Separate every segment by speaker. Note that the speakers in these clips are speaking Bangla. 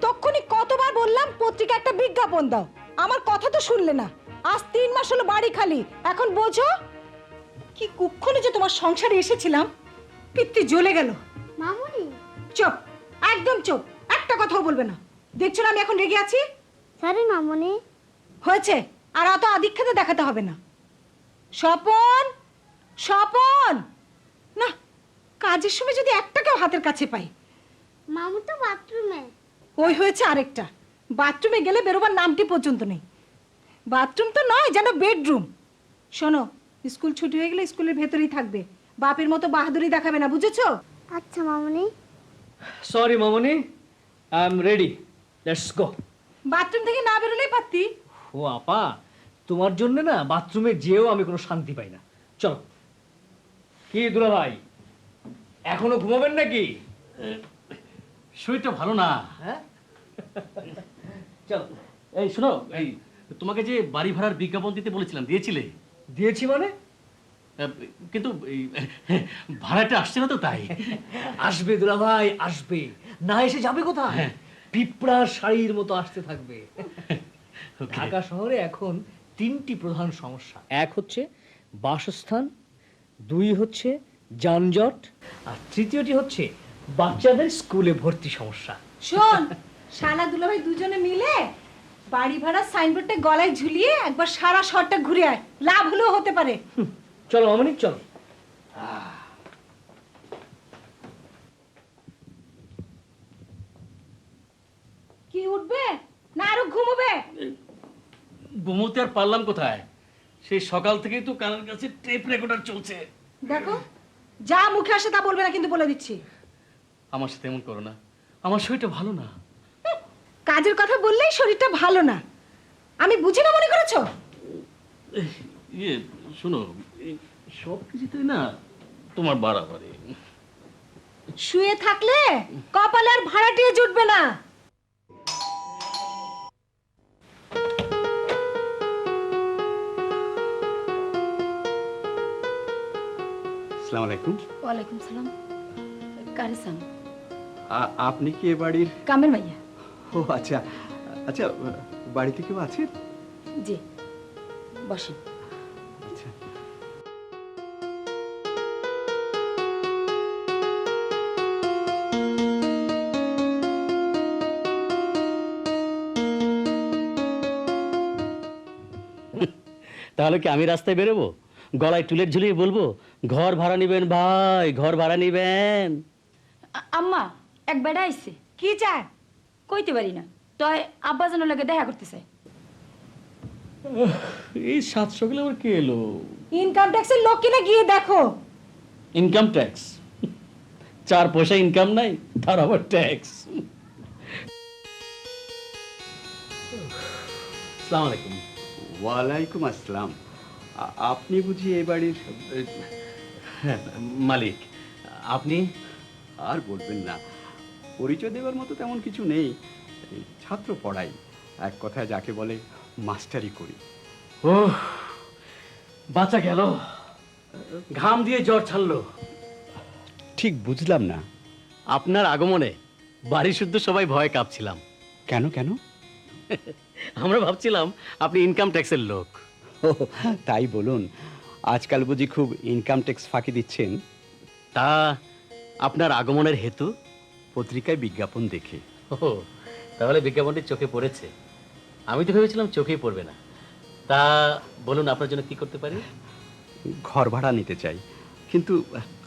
Speaker 1: এতক্ষণে কতবার বললাম পত্রিকা একটা বিজ্ঞাপন দাও, আমার কথা তো শুনলে না। আজ 3 মাস হলো বাড়ি খালি, এখন বোঝো কি কুক্ষণে যে তোমার সংসারে এসেছিলাম, পিত্তি জ্বলে গেল।
Speaker 2: মামুনি,
Speaker 1: চুপ, একদম চুপ, একটা কথাও বলবে না। দেখছো না আমি এখন রেগে আছি?
Speaker 2: সরি মামুনি।
Speaker 1: হয়েছে, আর অত আদিক্ষেতা দেখাতে হবে না। স্বপন, স্বপন, না কাজের সময় যদি একটাকেও হাতের কাছে পাই।
Speaker 2: মামু তো বাথরুমে।
Speaker 1: ওই হয়েছে আরেকটা, বাথরুমে গেলে বেরোবার নামটি পর্যন্ত নেই। বাথরুম তো নয়, যেন বেডরুম। শোনো, স্কুল ছুটি হয়ে গেলে স্কুলের ভেতরেই থাকবে, বাপের মতো বাহাদুরি দেখাবে না, বুঝেছো?
Speaker 2: আচ্ছা মামুনি।
Speaker 3: Sorry Mamoni, I am ready, let's go.
Speaker 1: Bathroom থেকে না বেরোলেই পারতি।
Speaker 3: ও আপা, তোমার জন্য না বাথরুমে যেও আমি কোনো শান্তি পাই না। চলো। কি দুলা ভাই, এখনো ঘুমাবেন নাকি?
Speaker 4: শরীরটা ভালো না।
Speaker 3: হ্যাঁ, চলো।
Speaker 4: এই শোনো, এই তোমাকে যে বাড়ি ভাড়ার বিজ্ঞাপন দিতে বলেছিলাম, দিয়েছিলে?
Speaker 3: দিয়েছি মানে?
Speaker 4: কিন্তু এই ভাড়াটা আসছে না তো, তাই।
Speaker 3: আসবে দুলা ভাই, আসবে। না এসে যাবে কোথায়?
Speaker 4: হ্যাঁ।
Speaker 3: পিঁপড়ার শাড়ির মতো আসতে থাকবে।
Speaker 4: Okay.
Speaker 3: ঢাকা শহরে এখন 3টি প্রধান সমস্যা। এক হচ্ছে বাসস্থান, 2 হচ্ছে যানজট, আর 3য়টি হচ্ছে বাচ্চাদের স্কুলে ভর্তি সমস্যা।
Speaker 1: শোন, শালা দুলাভাই দুজনে মিলে বাড়ি ভাড়া সাইনবোর্ডটা গলায় ঝুলিয়ে একবার সারা শহরটা ঘুরে আয়, লাভ হলেও হতে পারে।
Speaker 3: চলো মামনি, চলো।
Speaker 1: কি উঠবে না আরো ঘুমোবে?
Speaker 4: ঘুমোতে আর পারলাম কোথায়? সেই সকাল থেকেই তো কানের কাছে টেপ রেকর্ডার চলছে।
Speaker 1: দেখো, যা মুখে আসে তা বলবে না কিন্তু, বলে দিচ্ছি।
Speaker 4: আমার সাথে এমন করো না, আমার শরীরটা ভালো না।
Speaker 1: কাজের কথা বললেই শরীরটা ভালো না, আমি বুঝি না মনে করেছো?
Speaker 4: ইয়ে শোনো, এই সব কিছুতেই না তোমার বাড়াবাড়ি।
Speaker 1: শুয়ে থাকলে কপালে আর ভাড়াটিয়ে জুটবে না।
Speaker 5: আসসালামু আলাইকুম।
Speaker 6: ওয়ালাইকুম সালাম। কারিসাম,
Speaker 5: আপনি কি এ বাড়ির?
Speaker 6: কামের ভাইয়া।
Speaker 5: ও আচ্ছা আচ্ছা, বাড়িতে কেউ আছে?
Speaker 6: জি, বসেন।
Speaker 5: আচ্ছা।
Speaker 4: তাহলে কি আমি রাস্তায় বেরোবো, গলায় টুলেট ঝুলিয়ে বলবো ঘর ভাড়া নিবেন ভাই, ঘর ভাড়া নিবেন?
Speaker 6: আম্মা, এক বেড়া আইছে।
Speaker 1: কি চায়?
Speaker 6: কইতে পারি না, তয় আব্বা যেন লাগে দেখা করতে চাই।
Speaker 4: এই 7 সকালে আবার কে এলো?
Speaker 1: ইনকাম ট্যাক্সের লোক কিনা গিয়ে দেখো।
Speaker 4: Income tax? 4 পয়সা ইনকাম নাই, তার আবার ট্যাক্স। আসসালামু আলাইকুম।
Speaker 5: ওয়ালাইকুম আসসালাম। আপনি বুঝি এই বাড়ির?
Speaker 4: হ্যাঁ, মালিক। আপনি?
Speaker 5: আর বলবেন না, পরিচয় দেওয়ার মতো তেমন কিছু নেই। এই ছাত্র পড়াই, এক কথায় যাকে বলে মাস্টারি করি।
Speaker 4: ও, বাঁচা গেল, ঘাম দিয়ে জ্বর ছাড়লো।
Speaker 5: ঠিক বুঝলাম না।
Speaker 4: আপনার আগমনে বাড়ি শুদ্ধ সবাই ভয়ে কাঁপছিলাম।
Speaker 5: কেন কেন?
Speaker 4: আমরা ভাবছিলাম আপনি ইনকাম ট্যাক্সের লোক।
Speaker 5: ও তাই বলুন, আজকাল বুঝি খুব ইনকাম ট্যাক্স ফাঁকি দিচ্ছেন?
Speaker 4: তা আপনার আগমনের হেতু?
Speaker 5: পত্রিকায় বিজ্ঞাপন দেখে।
Speaker 4: ও, তাহলে বিজ্ঞাপনটি চোখে পড়েছে। আমি তো ভেবেছিলাম চোখেই পড়বে না। তা বলুন, আপনার জন্য কি করতে পারি?
Speaker 5: ঘর ভাড়া নিতে চাই, কিন্তু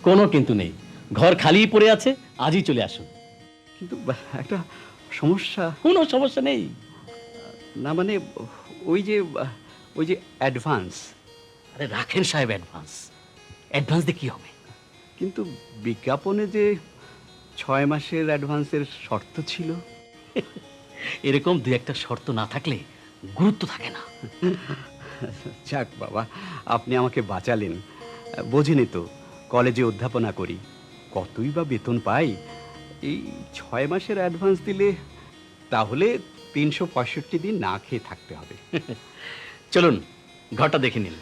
Speaker 4: কোনো কিন্তু নেই, ঘর খালিই পড়ে আছে, আজই চলে আসুন।
Speaker 5: কিন্তু একটা সমস্যা।
Speaker 4: কোনো সমস্যা নেই।
Speaker 5: না মানে ওই যে ওই যে অ্যাডভান্স।
Speaker 4: আরে রাখেন সাহেব, অ্যাডভান্স। অ্যাডভান্স দিয়ে কি হবে?
Speaker 5: কিন্তু বিজ্ঞাপনে যে 6 মাসের অ্যাডভান্সের শর্ত ছিল।
Speaker 4: এরকম দু একটা শর্ত না থাকলে গুরুত্ব থাকে না।
Speaker 5: যাক বাবা, আপনি আমাকে বাঁচালেন। বোঝেনি তো, কলেজে অধ্যাপনা করি, কতই বা বেতন পাই। এই 6 মাসের অ্যাডভান্স দিলে তাহলে 365 দিন না খেয়ে থাকতে হবে।
Speaker 4: চলুন ঘরটা দেখে নিন।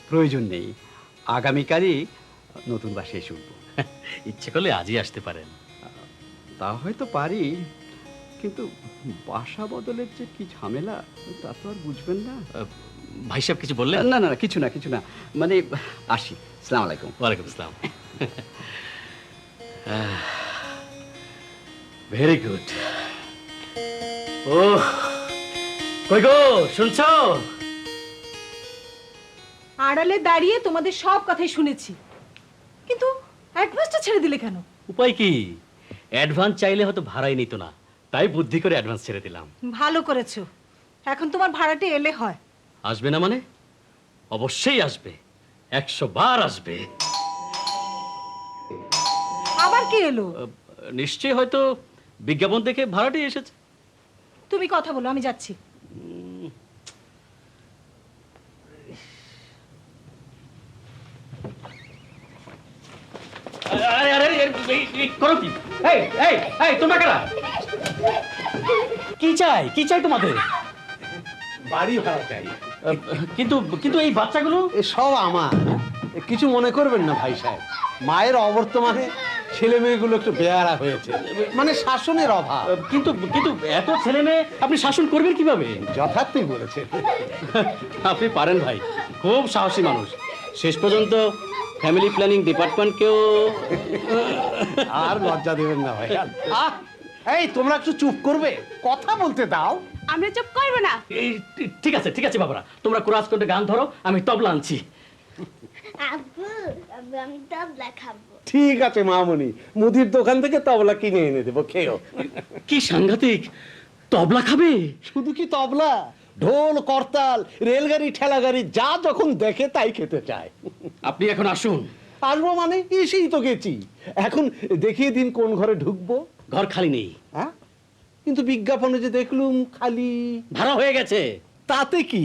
Speaker 5: প্রয়োজন নেই, আগামীকালই নতুন বাসায় এসে উঠব।
Speaker 4: ইচ্ছে করলে আজই আসতে পারেন।
Speaker 5: তা হয়তো পারি, কিন্তু বাসা বদলের যে কি ঝামেলা তা তো আর বুঝবেন না।
Speaker 4: ভাই সাহেব কিছু বললেন?
Speaker 5: না না না, কিছু না কিছু না, মানে আসি। আসসালামু আলাইকুম।
Speaker 4: ওয়ালাইকুম আসসালাম। Very good. ও কই গো, শুনছো?
Speaker 1: আড়ালে দাঁড়িয়ে তোমাদের সব কথাই শুনেছি, কিন্তু অ্যাডভান্সটা ছেড়ে দিলে কেন?
Speaker 4: উপায় কি, অ্যাডভান্স চাইলে হয়তো ভাড়াই নিত না, তাই বুদ্ধি করে অ্যাডভান্স ছেড়ে দিলাম।
Speaker 1: ভালো করেছো। এখন তোমার ভাড়াটা এলে হয়।
Speaker 4: আসবে না মানে? অবশ্যই আসবে, 100 বার আসবে।
Speaker 1: আবার কে এলো?
Speaker 4: নিশ্চয়ই হয়তো বিজ্ঞাপন দেখে ভাড়াটি এসেছে।
Speaker 1: তুমি কথা বলো, আমি যাচ্ছি।
Speaker 4: আরে আরে করো কি? এই এই এই তোমরা কারা? কি চাই, কি চাই তোমাদের?
Speaker 7: বাড়ি ভাড়া চাই।
Speaker 4: কিন্তু কিন্তু এই বাচ্চাগুলো
Speaker 7: এ সব আমার। কিছু মনে করবেন না ভাই সাহেব, মায়ের অবর্তমানে ছেলে মেয়েগুলো একটু বেয়ারা হয়েছে, মানে শাসনের অভাব।
Speaker 4: কিন্তু কিন্তু এত ছেলে মেয়ে আপনি শাসন করবেন কিভাবে?
Speaker 7: যথার্থই বলেছে।
Speaker 4: আপনি পারেন ভাই, খুব সাহসী মানুষ। শেষ পর্যন্ত ফ্যামিলি প্ল্যানিং ডিপার্টমেন্টকেও
Speaker 7: আর লজ্জা দেবেন না ভাই। আহ, এই তোমরা একটু চুপ করবে, কথা বলতে দাও।
Speaker 6: আমরা চুপ করবো না।
Speaker 4: এই, ঠিক আছে ঠিক আছে বাবারা, তোমরা কোরাস করে গান ধরো, আমি তবলা আনছি।
Speaker 2: আব্বু আব্বু, আমি তবলা খাবো।
Speaker 7: ঠিক আছে মামুনি, মুদির দোকান থেকে তবলা কিনে এনে দেবো, খেও।
Speaker 4: কি সাংঘাতিক, তবলা খাবে?
Speaker 7: শুধু কি তবলা, ঢোল করতাল রেলগাড়ি ঠেলাগাড়ি যা যখন দেখে তাই খেতে চায়।
Speaker 4: আপনি এখন আসুন।
Speaker 7: আসবো মানে এসেই তো গেছি, এখন দেখিয়ে দিন কোন ঘরে ঢুকবো।
Speaker 4: ঘর খালি নেই,
Speaker 7: হ্যাঁ, কিন্তু বিজ্ঞাপনে যে দেখলুম খালি।
Speaker 4: ভাড়া হয়ে গেছে।
Speaker 7: তাতে কি,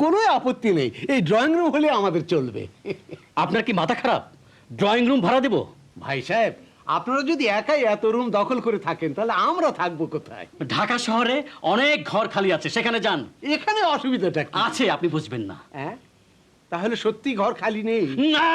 Speaker 7: কোনো আপত্তি নেই, এই ড্রয়িং রুম হলে আমাদের চলবে।
Speaker 4: আপনার কি মাথা খারাপ? ড্রয়িং রুম ভাড়া দেব?
Speaker 7: ভাই সাহেব, আপনারা যদি একাই এত রুম দখল করে থাকেন তাহলে আমরা থাকবো কোথায়?
Speaker 4: ঢাকা শহরে অনেক ঘর খালি আছে, সেখানে যান।
Speaker 7: এখানে অসুবিধাটা কি?
Speaker 4: আছে, আপনি বুঝবেন না।
Speaker 7: হ্যাঁ, তাহলে সত্যি ঘর খালি নেই?
Speaker 4: না,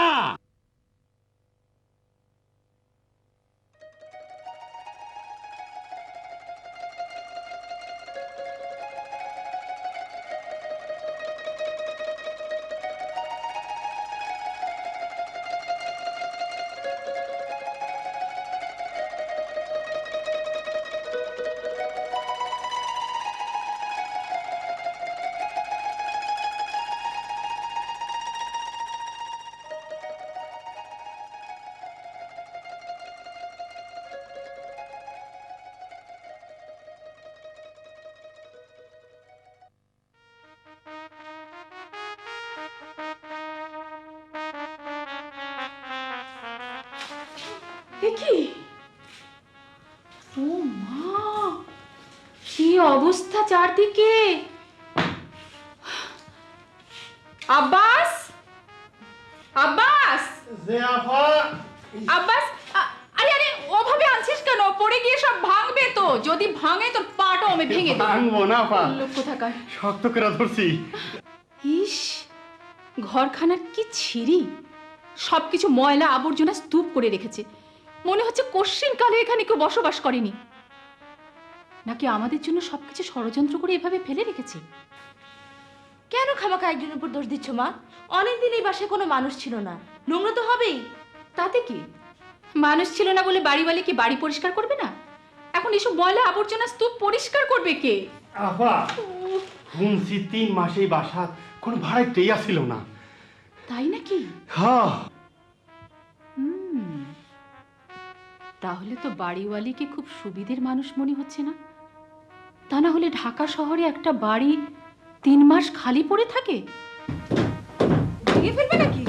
Speaker 6: কি? ও মা, কি অবস্থা চারদিকে! আব্বাস, আব্বাস, আব্বাস, আরে আরে ওভাবে আনছিস কেন? পড়ে গিয়ে সব ভাঙবে তো। যদি ভাঙে তোর পাটাও আমি ভেঙে দেব।
Speaker 8: ভাঙবো না পা,
Speaker 6: লোক কোথাকার!
Speaker 8: শক্ত করে ধরছি।
Speaker 6: ইস, ঘরখানার কি ছিঁড়ি! সবকিছু ময়লা আবর্জনা স্তূপ করে রেখেছে। মনে হচ্ছে কোশ্চিন কালে এখানে কেউ বসবাস করেনি। নাকি আমাদের জন্য সবকিছু ষড়যন্ত্র করে এভাবে ফেলে রেখেছে?
Speaker 9: কেন খামাখা একজনের উপর দোষ দিচ্ছ মা? অনেকদিন এই বাসায় কোনো মানুষ ছিল না, নোংরা তো হবেই।
Speaker 6: তাতে কি, মানুষ ছিল না বলে বাড়িওয়ালি কি বাড়ি পরিষ্কার করবে না? এখন এসব ময়লা আবর্জনা স্তূপ পরিষ্কার করবে কে?
Speaker 8: আপা, শুনছি 3 মাসেই বাসা কোনো ভাড়াইতেই আসিল না।
Speaker 6: তাই নাকি?
Speaker 8: হ্যাঁ।
Speaker 6: তাহলে তো বাড়িওয়ালিকে খুব সুবিধের মানুষ মনে হচ্ছে না। তা না হলে ঢাকা শহরে একটা বাড়ি 3 মাস খালি পড়ে থাকে?
Speaker 1: ভেঙে ফেলবে নাকি?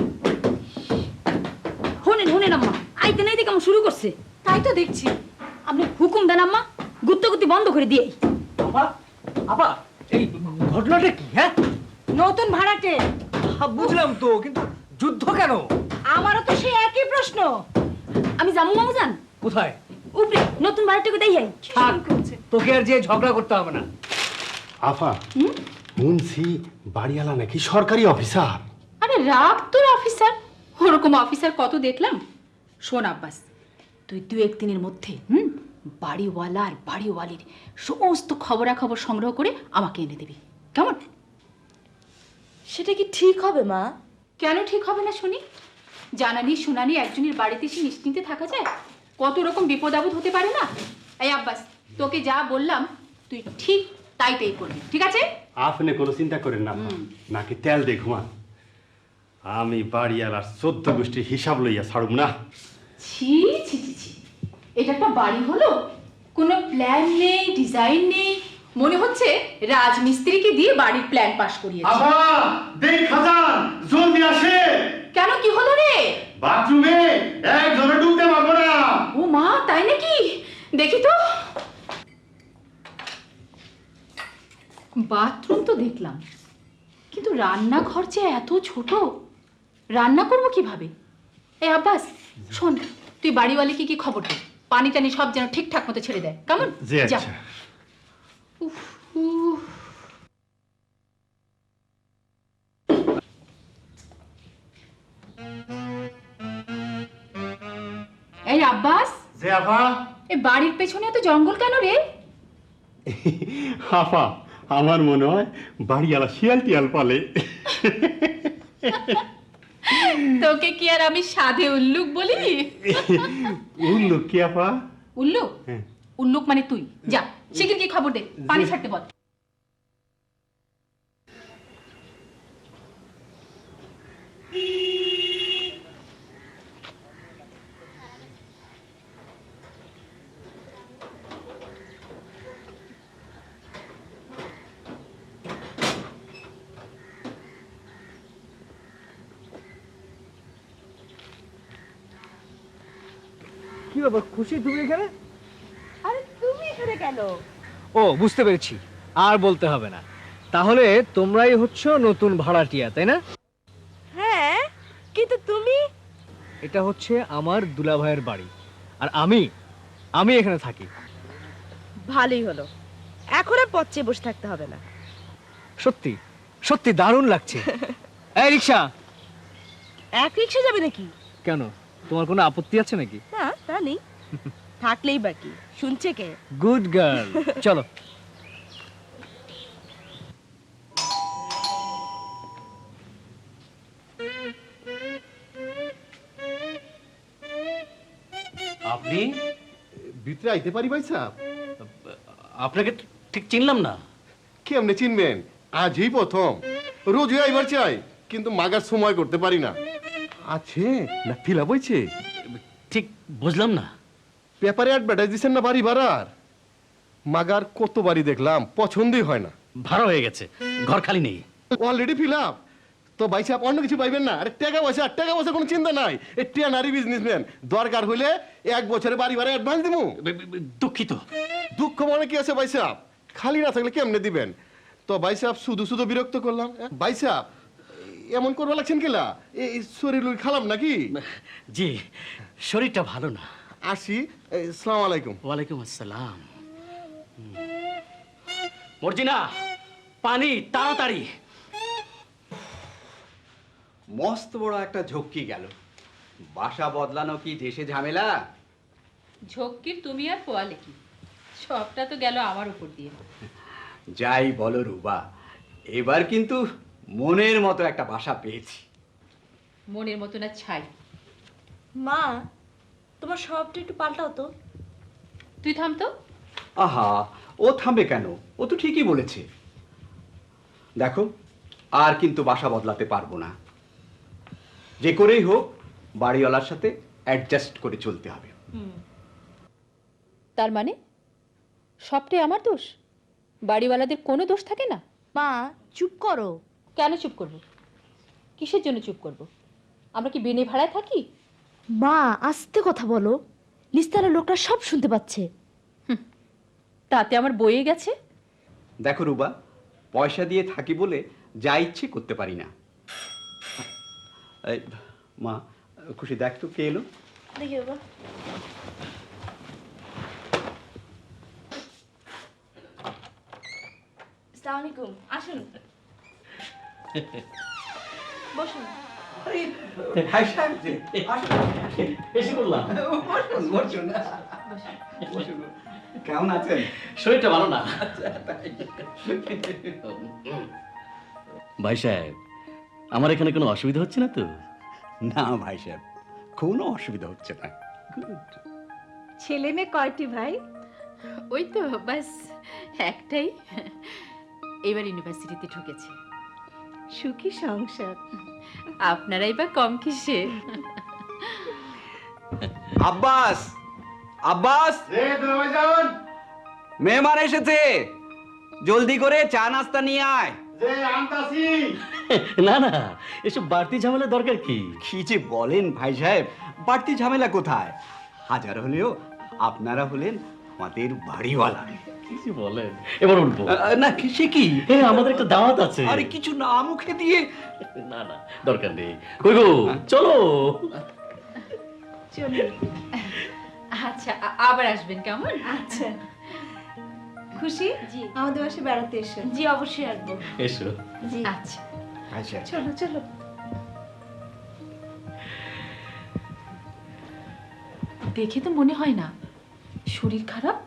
Speaker 9: হোনেন হোনেন আম্মা, আইতে নাই কেমন শুরু করছে।
Speaker 1: তাই তো দেখছি।
Speaker 9: আপনি হুকুম দেন আম্মা, গুত্তগুত্তি বন্ধ করে দিয়ে।
Speaker 3: আপা, আপা, এই ঘটনাটা কি? হ্যাঁ,
Speaker 1: নতুন ভাড়াটে।
Speaker 3: বুঝলাম তো, কিন্তু যুদ্ধ কেন?
Speaker 1: আমারও তো সেই একই প্রশ্ন।
Speaker 9: আমি জামু মামু যান
Speaker 3: কোথায়?
Speaker 9: উপরে নতুন বাড়িটাকে দেই।
Speaker 3: থাক, তোকে আর যে ঝগড়া করতে হবে না।
Speaker 8: আপা, শুনছি বাড়িওয়ালা নাকি সরকারি অফিসার।
Speaker 6: আরে রাগ তোর অফিসার, ওরকম অফিসার কত দেখলাম। শোন আব্বাস, তুই 2-1 দিনের মধ্যে বাড়িওয়ালা আর বাড়িওয়ালির সমস্ত খবরাখবর সংগ্রহ করে আমাকে এনে দিবি, কেমন?
Speaker 9: সেটা কি ঠিক হবে মা?
Speaker 6: কেন ঠিক হবে না শুনি? জানানি শোনানি একজনের বাড়িতে এসে নিশ্চিন্তে থাকা যায়? কত রকম বিপদ আপদ হতে পারে না। এই আব্বাস, তোকে যা বললাম তুই ঠিক তাই করবি, ঠিক আছে?
Speaker 8: আপনি কোনো চিন্তা করেন না, নাকি তেল দিয়ে ঘুমান। আমি বাড়িওয়ালার 14 গোষ্ঠীর হিসাব লইয়া ছাড়ুম না।
Speaker 6: ছি ছি ছি ছি, এটা একটা বাড়ি হলো? কোনো প্ল্যান নেই, ডিজাইন নেই, মনে হচ্ছে রাজমিস্ত্রিকে দিয়ে বাড়ির প্ল্যান পাস করিয়েছে।
Speaker 8: আবা দেখ খাজান, জলদি আসে।
Speaker 6: কেন, কি হলো রে?
Speaker 8: বাথরুমে একজনে ঢুকতে পারবো না।
Speaker 6: ও মা, তাই নাকি? দেখি তো। বাথরুম তো দেখলাম, কিন্তু রান্নাঘর যে এত ছোট, রান্না করবো কিভাবে? এই আব্বাস শোন, তুই বাড়িওয়ালিকে কি খবর দে, পানি টানি সব যেন ঠিকঠাক মতো ছেড়ে দেয়, কেমন?
Speaker 8: জি
Speaker 6: যা।
Speaker 8: আচ্ছা।
Speaker 6: উফ, উফ। এই আব্বাস,
Speaker 8: যে আপা,
Speaker 6: এই বাড়ির পেছনে এত জঙ্গল কেন রে?
Speaker 8: আপা আমার মনে হয় বাড়িওয়ালা শিয়াল টিয়াল পালে।
Speaker 6: তোকে কি আর আমি সাধে উল্লুক বলি?
Speaker 8: উল্লুক কি আপা?
Speaker 6: উল্লুক?
Speaker 8: হ্যাঁ।
Speaker 6: উল্লুক মানে তুই। যা, শিগগির গিয়ে খবর দে, পানি ছাড়তে বল।
Speaker 3: কি ব্যাপার খুশি, তুমি এখানে?
Speaker 9: আরে তুমি এখানে কেন?
Speaker 3: ও, বুঝতে পেরেছি, আর বলতে হবে না। তাহলে তোমরাই হচ্ছ নতুন ভাড়াটিয়া, তাই না?
Speaker 9: হ্যাঁ, কিন্তু তুমি?
Speaker 3: এটা হচ্ছে আমার দুলাভাইয়ের বাড়ি, আর আমি এখানে থাকি।
Speaker 9: ভালোই হলো, এখন আর পথ চেয়ে বসে থাকতে হবে না।
Speaker 3: সত্যি সত্যি দারুণ লাগছে। এই রিক্সা,
Speaker 9: এক রিক্সা যাবে নাকি?
Speaker 3: কেন, তোমার কোনো আপত্তি আছে নাকি?
Speaker 9: না, তা নেই। থাকলেই বাকি, শুনছে কে?
Speaker 3: গুড গার্ল, চলো।
Speaker 4: আপনি?
Speaker 7: ভিতরে আইতে পারি ভাই সাহেব?
Speaker 4: আপনাকে ঠিক চিনলাম না।
Speaker 7: কেমনে চিনবেন? আজই প্রথম। রোজই আইবার চাই, কিন্তু মাগার সময় করতে পারি না। আছে না ফিলা বইছে?
Speaker 4: ঠিক বুঝলাম না।
Speaker 7: পেপারে অ্যাডভার্টাইজ দিচ্ছেন না বাড়ি ভাড়ার? মাগার কত বাড়ি দেখলাম, পছন্দই হয় না।
Speaker 4: ভাড়া হয়ে গেছে, ঘর খালি নেই।
Speaker 7: Already fill up. তো ভাই সাহেব অন্য কিছু পাইবেন না? আরে টাকা পয়সা কোনো চিন্তা নাই। এই টেনারি বিজনেসম্যান, দরকার হইলে 1 বছরে বাড়ি ভাড়া অ্যাডভান্স দিমু।
Speaker 4: দুঃখিত।
Speaker 7: দুঃখ মনে কি আছে ভাই সাহেব? খালি না থাকলে কেমনে দিবেন? তো ভাই সাহেব শুধু বিরক্ত করলাম। ভাই সাহেব এমন করবা লাগছেন কিলা? এই শরীর খারাপ নাকি?
Speaker 4: জি, শরীরটা ভালো না।
Speaker 7: আসি, আসসালামু আলাইকুম।
Speaker 4: ওয়ালাইকুম আসসালাম। মর্জিনা, পানি তাড়াতাড়ি।
Speaker 5: মস্ত বড় একটা ঝক্কি গেল। বাসা বদলানো কি দেশে ঝামেলা?
Speaker 6: ঝক্কির তুমি আর পোয়ালে কি, সবটা তো গেল আমার উপর দিয়ে।
Speaker 5: যাই বলো রুবা, এবার কিন্তু মনের মতো একটা বাসা পেয়েছি।
Speaker 6: মনের মতো না ছাই।
Speaker 9: মা, তোমার স্বভাবটা একটু পাল্টাও তো।
Speaker 6: তুই থাম তো।
Speaker 5: আহা, ও থামবে কেন? ও তো ঠিকই বলেছে। দেখো, আর কিন্তু বাসা বদলাতে পারবো না। যে করেই হোক বাড়িওয়ালার সাথে অ্যাডজাস্ট করে চলতে হবে।
Speaker 6: তার মানে সবটাই আমার দোষ? বাড়িওয়ালাদের কোনো দোষ থাকে না?
Speaker 9: মা, চুপ করো।
Speaker 6: কেন চুপ করব? কিসের জন্য চুপ করব? আমরা কি বিনে ভাড়ায় থাকি?
Speaker 9: মা, আস্তে কথা বলো, নিস্তারের লোকটা সব শুনতে পাচ্ছে।
Speaker 6: তাতে আমার বয়ে গেছে।
Speaker 5: দেখো রুবা, পয়সা দিয়ে থাকি বলে যা ইচ্ছে করতে পারি না। এই, মা, খুশি দেখ তো কে এলো।
Speaker 9: দেখি বাবা। আসসালামু আলাইকুম, আসুন। বসুন।
Speaker 5: ভাই সাহেব যে,
Speaker 4: এসে বললাম
Speaker 5: বসুন, বসুন। বসুন। কেমন আছেন?
Speaker 4: শরীরটা ভালো না। ভাই সাহেব, আমার এখানে কোনো অসুবিধা হচ্ছে না তো?
Speaker 5: না ভাই সাহেব, কোনো অসুবিধা হচ্ছে না।
Speaker 1: ছেলে মেয়ে কয়টি ভাই?
Speaker 6: ওই তো বাস একটাই, এবার ইউনিভার্সিটিতে ঢুকেছে।
Speaker 1: সুখী সংসার।
Speaker 6: আপনারাই বা কম কিসে।
Speaker 5: আব্বাস, আব্বাস, মেহমান এসেছে, জলদি করে চা নাস্তা নিয়ে আয়।
Speaker 4: না না, এসব বাড়তি ঝামেলা দরকার কি?
Speaker 5: কি যে বলেন ভাই সাহেব, বাড়তি ঝামেলা কোথায়? হাজার হলেও আপনারা হলেন আমাদের বাড়িওয়ালা।
Speaker 4: কি যে বলেন, এবার উঠবো।
Speaker 5: না সে কি?
Speaker 4: হ্যাঁ, আমাদের একটা দাওয়াত আছে।
Speaker 5: আরে কিছু না মুখে দিয়ে।
Speaker 4: না না, দরকার নেই। কই গো, চলো।
Speaker 1: চলুন।
Speaker 6: আচ্ছা, আবার আসবেন কেমন?
Speaker 1: আচ্ছা, খুশি?
Speaker 9: জি।
Speaker 1: আমাদের বাসে বেড়াতে এসো।
Speaker 9: জি অবশ্যই আসবো।
Speaker 4: এসো।
Speaker 9: জি।
Speaker 6: আচ্ছা,
Speaker 5: ভাই সাহেব,
Speaker 1: চলো চলো।
Speaker 6: দেখে তো মনে হয় না শরীর খারাপ।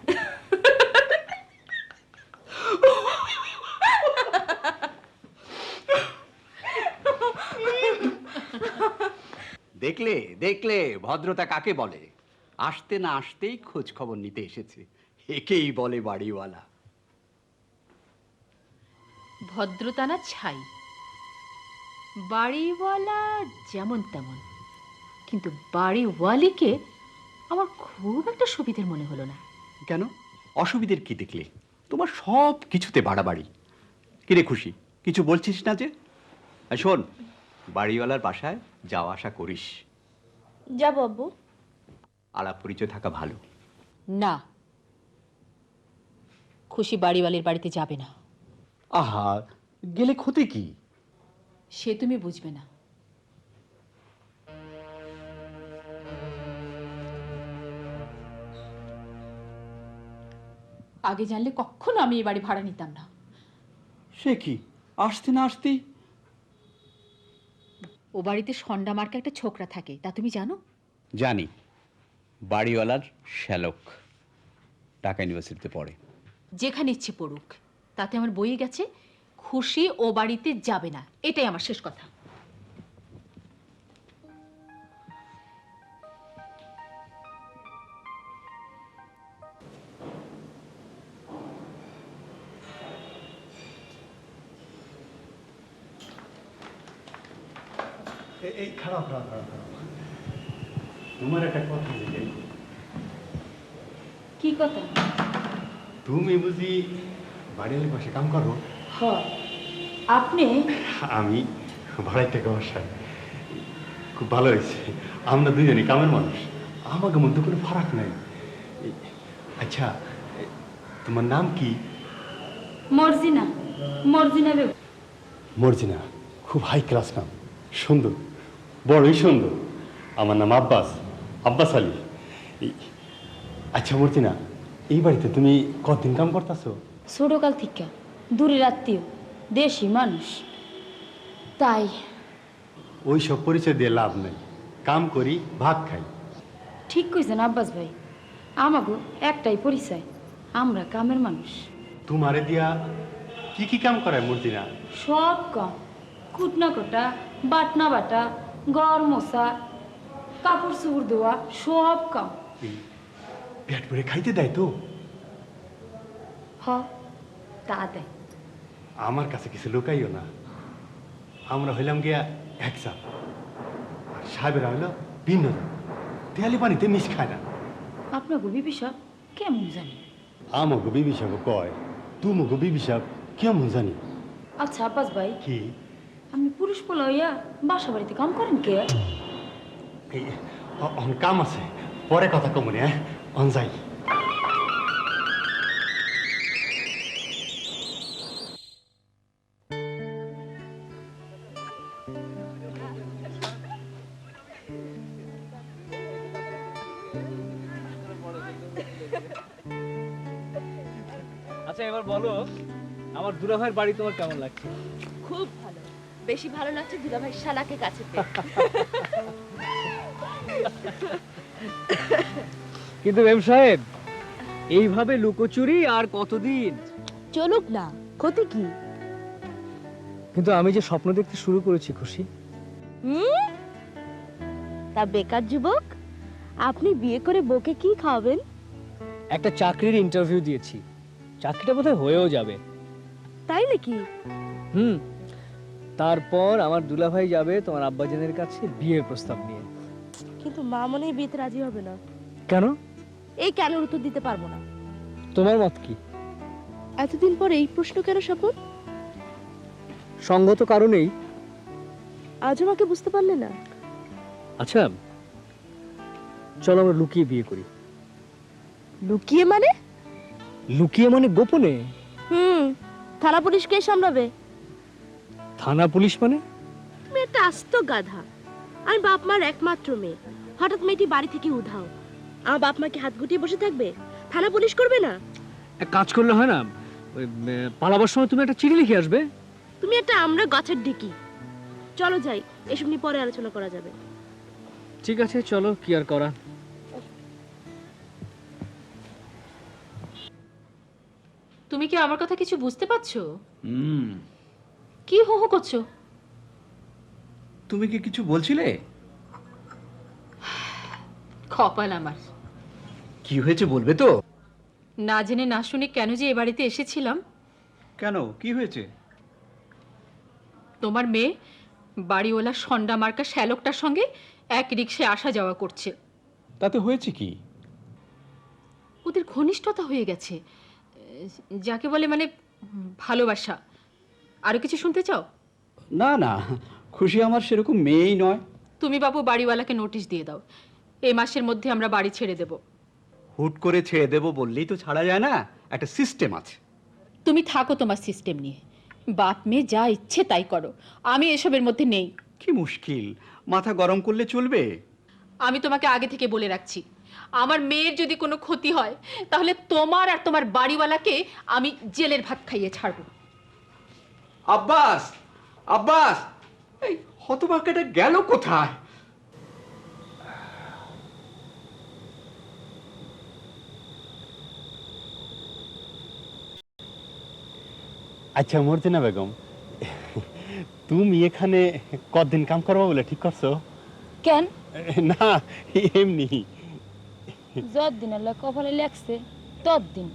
Speaker 5: দেখলে দেখলে ভদ্রতা কাকে বলে? আসতে না আসতেই খোঁজ খবর নিতে এসেছে, একেই বলে বাড়িওয়ালা।
Speaker 6: ভদ্রতা না ছাই, বাড়িওয়ালা যেমন তেমন, কিন্তু বাড়িওয়ালিকে আমার খুব একটা সুবিধের মনে হলো না।
Speaker 5: কেন, অসুবিধের কি দেখলে? তোমার সব কিছুতে বাড়াবাড়ি। কিরে খুশি, কিছু বলছিস না যে? আর শোন, বাড়িওয়ালার বাসায় যাওয়া আসা করিস,
Speaker 9: যাবো আব্বু।
Speaker 5: আলাপ পরিচয় থাকা ভালো।
Speaker 6: না, খুশি বাড়িওয়ালির বাড়িতে যাবে না।
Speaker 5: আহা, গেলে ক্ষতি কি?
Speaker 6: সে তুমি বুঝবে না। আগে জানলে কখনো আমি এই বাড়ি ভাড়া নিতাম না।
Speaker 5: সে কি, আসতে না আসতেই?
Speaker 6: ও বাড়িতে সন্ডা মার্কা একটা ছোকরা থাকে, তা তুমি জানো?
Speaker 5: জানি, বাড়িওয়ালার শ্যালক, ঢাকা ইউনিভার্সিটিতে পড়ে।
Speaker 6: যেখানে ইচ্ছে পড়ুক, তাতে আমার বইয়ে গেছে খুশি ও বাড়িতে যাবে না, এটাই আমার শেষ কথা।
Speaker 8: এই খারাপ খারাপ খারাপ খারাপ, তোমার একটা কথা জিজ্ঞাই।
Speaker 9: কি কথা?
Speaker 8: তুমি বুঝি বাড়ির পাশে কাম করো?
Speaker 9: হ, আপনি?
Speaker 8: আমি ভাড়াই থেকে বসাই। খুব ভালো হয়েছে, আমরা দুজনই কামের মানুষ, আমাকে মধ্যে কোনো ফারাক নাই। আচ্ছা, তোমার নাম কি?
Speaker 9: মর্জিনা, মর্জিনা বেগম।
Speaker 8: মর্জিনা, খুব হাই ক্লাস নাম, সুন্দর, বড়ই সুন্দর। আমার নাম আব্বাস, আব্বাস আলী। আচ্ছা মর্জিনা, এই বাড়িতে তুমি কতদিন কাম করতেছো?
Speaker 9: ছোটকাল থেকে, দূরের আত্মীয়, দেশি মানুষ, তাই।
Speaker 8: ওই সব পরিচয় দিয়ে লাভ নেই, কাম করি ভাত খাই।
Speaker 9: ঠিক কইছেন আব্বাস ভাই, আমাগো একটাই পরিচয়, আমরা কামের মানুষ।
Speaker 8: তোমারে দিয়া কি কি কাম করায় মর্জিনা?
Speaker 9: সব কাম, কুটনা কোটা, বাটনা বাটা, ঘর মোছা, কাপড় চোপড় ধোয়া, সব কাম।
Speaker 8: এই পেট ভরে খাইতে দেয় তো?
Speaker 9: হ, তা দেয়।
Speaker 8: আমার কাছে কিছু লুকাইও না, আমরা হইলাম গিয়া এক জাত, আর সাহেবেরা হইল ভিন্ন জাত। তেয়ালি পানিতে মিশ খায় না।
Speaker 9: আপনাকে বিবি সাহেব কেমন জানি?
Speaker 8: আমাকে বিবি সাহেব কয়, তুমকে বিবি সাহেব কেমন জানি?
Speaker 9: আচ্ছা আব্বাস ভাই,
Speaker 8: কি
Speaker 9: আপনি পুরুষ পোলা হইয়া বাসা বাড়িতে কাম করেন কে?
Speaker 8: এই কাম আছে, পরে কথা কমনে। হ্যাঁ, অন যাই।
Speaker 3: আচ্ছা, এবার বলো, আমার দুলাভাইয়ের বাড়ি তোমার কেমন লাগছে?
Speaker 9: খুব ভালো।
Speaker 2: বেশি ভালো লাগছে দুলাভাই শালাকে কাছে পেয়ে।
Speaker 3: কিন্তু মেম সাহেব, এইভাবে লুকোচুরি আর কতদিন?
Speaker 2: চলুক না, ক্ষতি কি?
Speaker 3: কিন্তু আমি যে স্বপ্ন দেখতে শুরু করেছি খুশি।
Speaker 2: তা বেকার যুবক, আপনি বিয়ে করে বউকে কি খাওয়াবেন?
Speaker 3: একটা চাকরির ইন্টারভিউ দিয়েছি, চাকরিটা বোধহয় হয়েও যাবে।
Speaker 2: তাই নাকি?
Speaker 3: তারপর আমার দুলাভাই যাবে তোমার আব্বাজানের কাছে বিয়ের প্রস্তাব নিয়ে।
Speaker 2: কিন্তু মা মনে হয় বিয়েতে রাজি হবে না।
Speaker 3: কেন?
Speaker 2: এই কেন উত্তর দিতে পারবো না।
Speaker 3: তোমার মত কি?
Speaker 2: এতদিন পর এই প্রশ্ন কেন স্বপন?
Speaker 3: সঙ্গত কারণেই।
Speaker 2: আজ আমাকে বুঝতে পারলে না?
Speaker 3: আচ্ছা চলো আমরা লুকিয়ে বিয়ে করি।
Speaker 2: লুকিয়ে মানে?
Speaker 3: লুকিয়ে মানে গোপনে।
Speaker 2: থানা পুলিশ কে সামলাবে?
Speaker 3: থানা পুলিশ মানে?
Speaker 2: তুমি একটা আস্ত গাধা। আমি বাপ মার একমাত্র মেয়ে, হঠাৎ মেয়েটি বাড়ি থেকে উধাও। আমার বাপ মাকে হাত গুটিয়ে বসে থাকবে? থানা পুলিশ করবে না?
Speaker 3: এক কাজ করলে হয় না, পালাবার সময় তুমি একটা চিঠি লিখে আসবে।
Speaker 2: তুমি একটা আমরা গাছের ডিকি। চলো যাই, এসব নিয়ে পরে আলোচনা করা যাবে।
Speaker 3: ঠিক আছে চলো, কি আর করা।
Speaker 6: তুমি কি আমার কথা কিছু বুঝতে পারছো? কি হো হো করছো?
Speaker 5: তুমি কি কিছু বলছিলে?
Speaker 6: কপাল আমার।
Speaker 5: কি হয়েছে বলবে তো?
Speaker 6: না জেনে না শুনে কেন যে এ বাড়িতে এসেছিলাম।
Speaker 5: কেন, কি হয়েছে?
Speaker 6: তোমার মেয়ে বাড়িওয়ালা সন্ডা মার্কা শ্যালকটার সঙ্গে এক রিক্সায় আসা যাওয়া করছে।
Speaker 8: তাতে হয়েছে কি?
Speaker 6: ওদের ঘনিষ্ঠতা হয়ে গেছে, যাকে বলে মানে ভালোবাসা। আরো কিছু শুনতে চাও?
Speaker 5: না না, খুশি আমার সেরকম মেয়েই নয়।
Speaker 6: তুমি বাবু বাড়িওয়ালাকে নোটিশ দিয়ে দাও, এই মাসের মধ্যে আমরা বাড়ি ছেড়ে দেব।
Speaker 5: হুট করে ছেড়ে দেবো বললেই তো ছাড়া যায় না, একটা সিস্টেম আছে।
Speaker 6: তুমি থাকো তোমার সিস্টেম নিয়ে, বাপ মেয়ে যা ইচ্ছে তাই করো, আমি এসবের মধ্যে নেই।
Speaker 5: কি মুশকিল, মাথা গরম করলে চলবে?
Speaker 6: আমি তোমাকে আগে থেকে বলে রাখছি, আমার মেয়ের যদি কোনো ক্ষতি হয় তাহলে তোমার আর তোমার বাড়িওয়ালাকে আমি জেলের ভাত খাইয়ে ছাড়বো।
Speaker 5: আব্বাস, আব্বাস, এই হতভাগ্যটা গেল কোথায়?
Speaker 8: আচ্ছা মর্জিনা বেগম, তুমি এখানে কতদিন কাম করবো বলে ঠিক করছো?
Speaker 9: কেন?
Speaker 8: না এমনি।
Speaker 9: যতদিন আল্লাহ কপালে লেখছে ততদিন।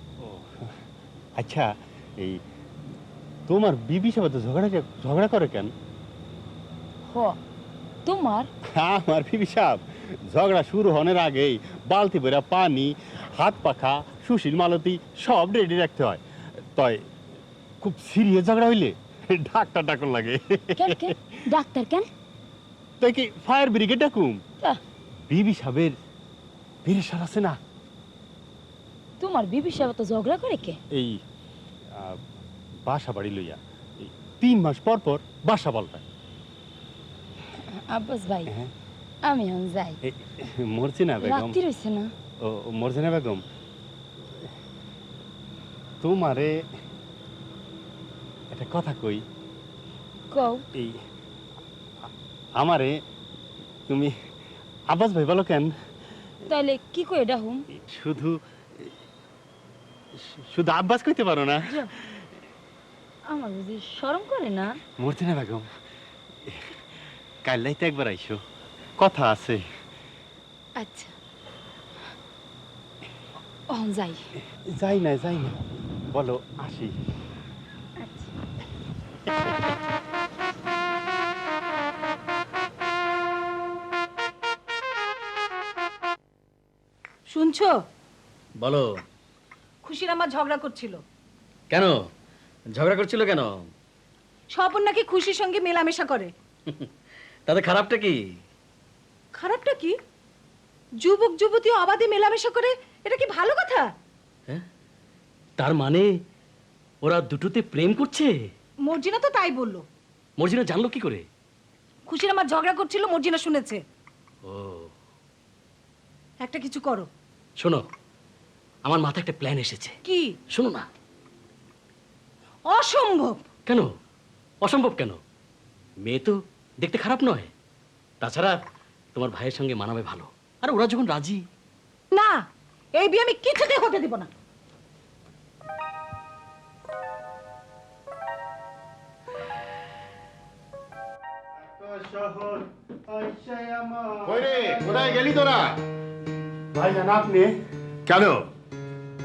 Speaker 8: আচ্ছা এই তোমার বিবি সাথে ঝগড়া করে কেন?
Speaker 9: হ, তোমার?
Speaker 8: আমার বিবি সাহেব ঝগড়া শুরু হওয়ার আগেই বালতি ভরা পানি, হাত পাখা, সুশীল মালতী সব রেডি রাখতে হয়। তাই খুব সিরিয়াস ঝগড়া হইলে ডাক্তার ডাকুন লাগে।
Speaker 9: কেন কেন ডাক্তার কেন?
Speaker 8: তাই কি ফায়ার ব্রিগেড ডাকুম?
Speaker 9: আহ,
Speaker 8: বিবি সাহেবের প্রেশার আছে না।
Speaker 9: তোমার বিবি সাহেব তো ঝগড়া করে কে?
Speaker 8: এই বাসা বাড়ি লইয়া 3 মাস পর পর বাসা পাল্টায়।
Speaker 9: আব্বাস ভাই,
Speaker 8: হ্যাঁ।
Speaker 9: আমি এখন যাই।
Speaker 8: মর্জিনা বেগম,
Speaker 9: রাত্রি হইছে না?
Speaker 8: ও মর্জিনা বেগম, তোমারে একটা কথা কই।
Speaker 9: কও।
Speaker 8: এই আমারে তুমি আব্বাস ভাই বলো কেন?
Speaker 9: তাহলে কি কই ডাহুম?
Speaker 8: শুধু শুধু আব্বাস কইতে পারো না?
Speaker 9: আমার বুঝি শরম করে না?
Speaker 8: মর্জিনা বেগম, কাল রাইতে একবার আইসো, কথা আছে।
Speaker 9: আচ্ছা, অহন যাই।
Speaker 8: যাই না বলো আসি।
Speaker 1: শুনছো?
Speaker 4: বলো।
Speaker 1: খুশির আমার ঝগড়া করছিল।
Speaker 4: কেন ঝগড়া করছিল কেন?
Speaker 1: স্বপন নাকি খুশির সঙ্গে মেলামেশা করে।
Speaker 4: তাতে খারাপটা কি?
Speaker 1: খারাপটা কি? যুবক যুবতী অবাধে মেলামেশা করে, এটা কি ভালো কথা?
Speaker 4: হ্যাঁ, তার মানে ওরা দুটোতে প্রেম করছে?
Speaker 1: মর্জিনা তো তাই বললো।
Speaker 4: মর্জিনা জানলো কি করে?
Speaker 1: খুশির আমার ঝগড়া করছিল, মর্জিনা শুনেছে।
Speaker 4: ও,
Speaker 1: একটা কিছু করো।
Speaker 4: শোনো, আমার মাথায় একটা প্ল্যান এসেছে।
Speaker 1: কি?
Speaker 4: শোনো না।
Speaker 1: অসম্ভব।
Speaker 4: কেন অসম্ভব কেন? মেয়ে তো দেখতে খারাপ নয়, তাছাড়া তোমার ভাইয়ের সঙ্গে মানাবে ভালো। আর ওরা যখন রাজি।
Speaker 1: না, এই বিয়ে আমি কিছুতেই হতে দিব না।
Speaker 7: কই রে, কোথায় গেলি তোরা?
Speaker 8: ভাইজান আপনি?
Speaker 7: কেন,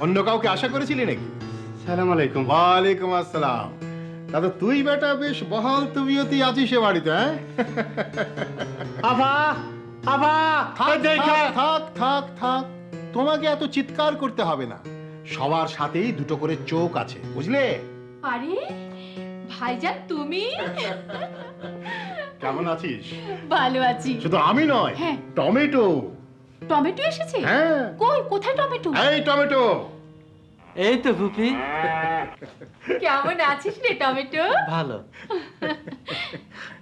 Speaker 7: অন্য কাউকে আশা করেছিলি নাকি?
Speaker 8: সালাম আলাইকুম।
Speaker 7: ওয়ালাইকুম আসসালাম। দাদা তুই বেটা বেশ বহাল তবিয়তি আছিস এ বাড়িতে, হ্যাঁ?
Speaker 8: আভা, আভা,
Speaker 7: থাক থাক থাক থাক, তোমাকে এত চিৎকার করতে হবে না। সবার সাথেই দুটো করে চোখ আছে, বুঝলে?
Speaker 6: আরে ভাইজান তুমি?
Speaker 7: কেমন আছিস?
Speaker 6: ভালো আছি।
Speaker 7: শুধু আমি নয়,
Speaker 6: হ্যাঁ।
Speaker 7: টমেটো।
Speaker 6: টমেটো এসেছে?
Speaker 7: হ্যাঁ।
Speaker 6: কই, কোথায় টমেটো?
Speaker 7: এই টমেটো।
Speaker 4: এই তো ফুপি।
Speaker 6: কেমন আছিস রে টমেটো?
Speaker 4: ভালো।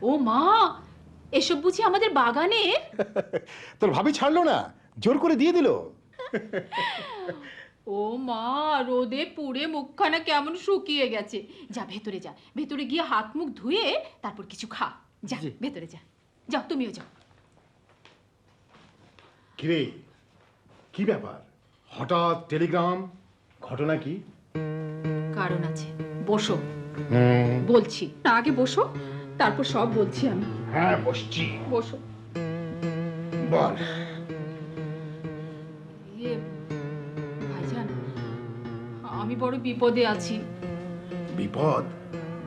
Speaker 6: ও মা, এসব বুঝি আমাদের বাগানের?
Speaker 7: তোর ভাবি ছাড়লো না, জোর করে দিয়ে দিল।
Speaker 6: ও মা, রোদে পুড়ে মুখখানা কেমন শুকিয়ে গেছে। যা ভেতরে যা, ভেতরে গিয়ে হাত মুখ ধুয়ে তারপর কিছু খা। যা ভেতরে যা, যাও তুমিও যাও।
Speaker 7: কিরে, কি ব্যাপার? হঠাৎ টেলিগ্রাম, ঘটনা কি?
Speaker 6: কারণ আছে, বসো বলছি। না, আগে বসো, তারপর সব বলছি আমি।
Speaker 7: হ্যাঁ বসছি,
Speaker 6: বসো।
Speaker 7: বল।
Speaker 6: ভাইজান, আমি বড় বিপদে আছি।
Speaker 7: বিপদ?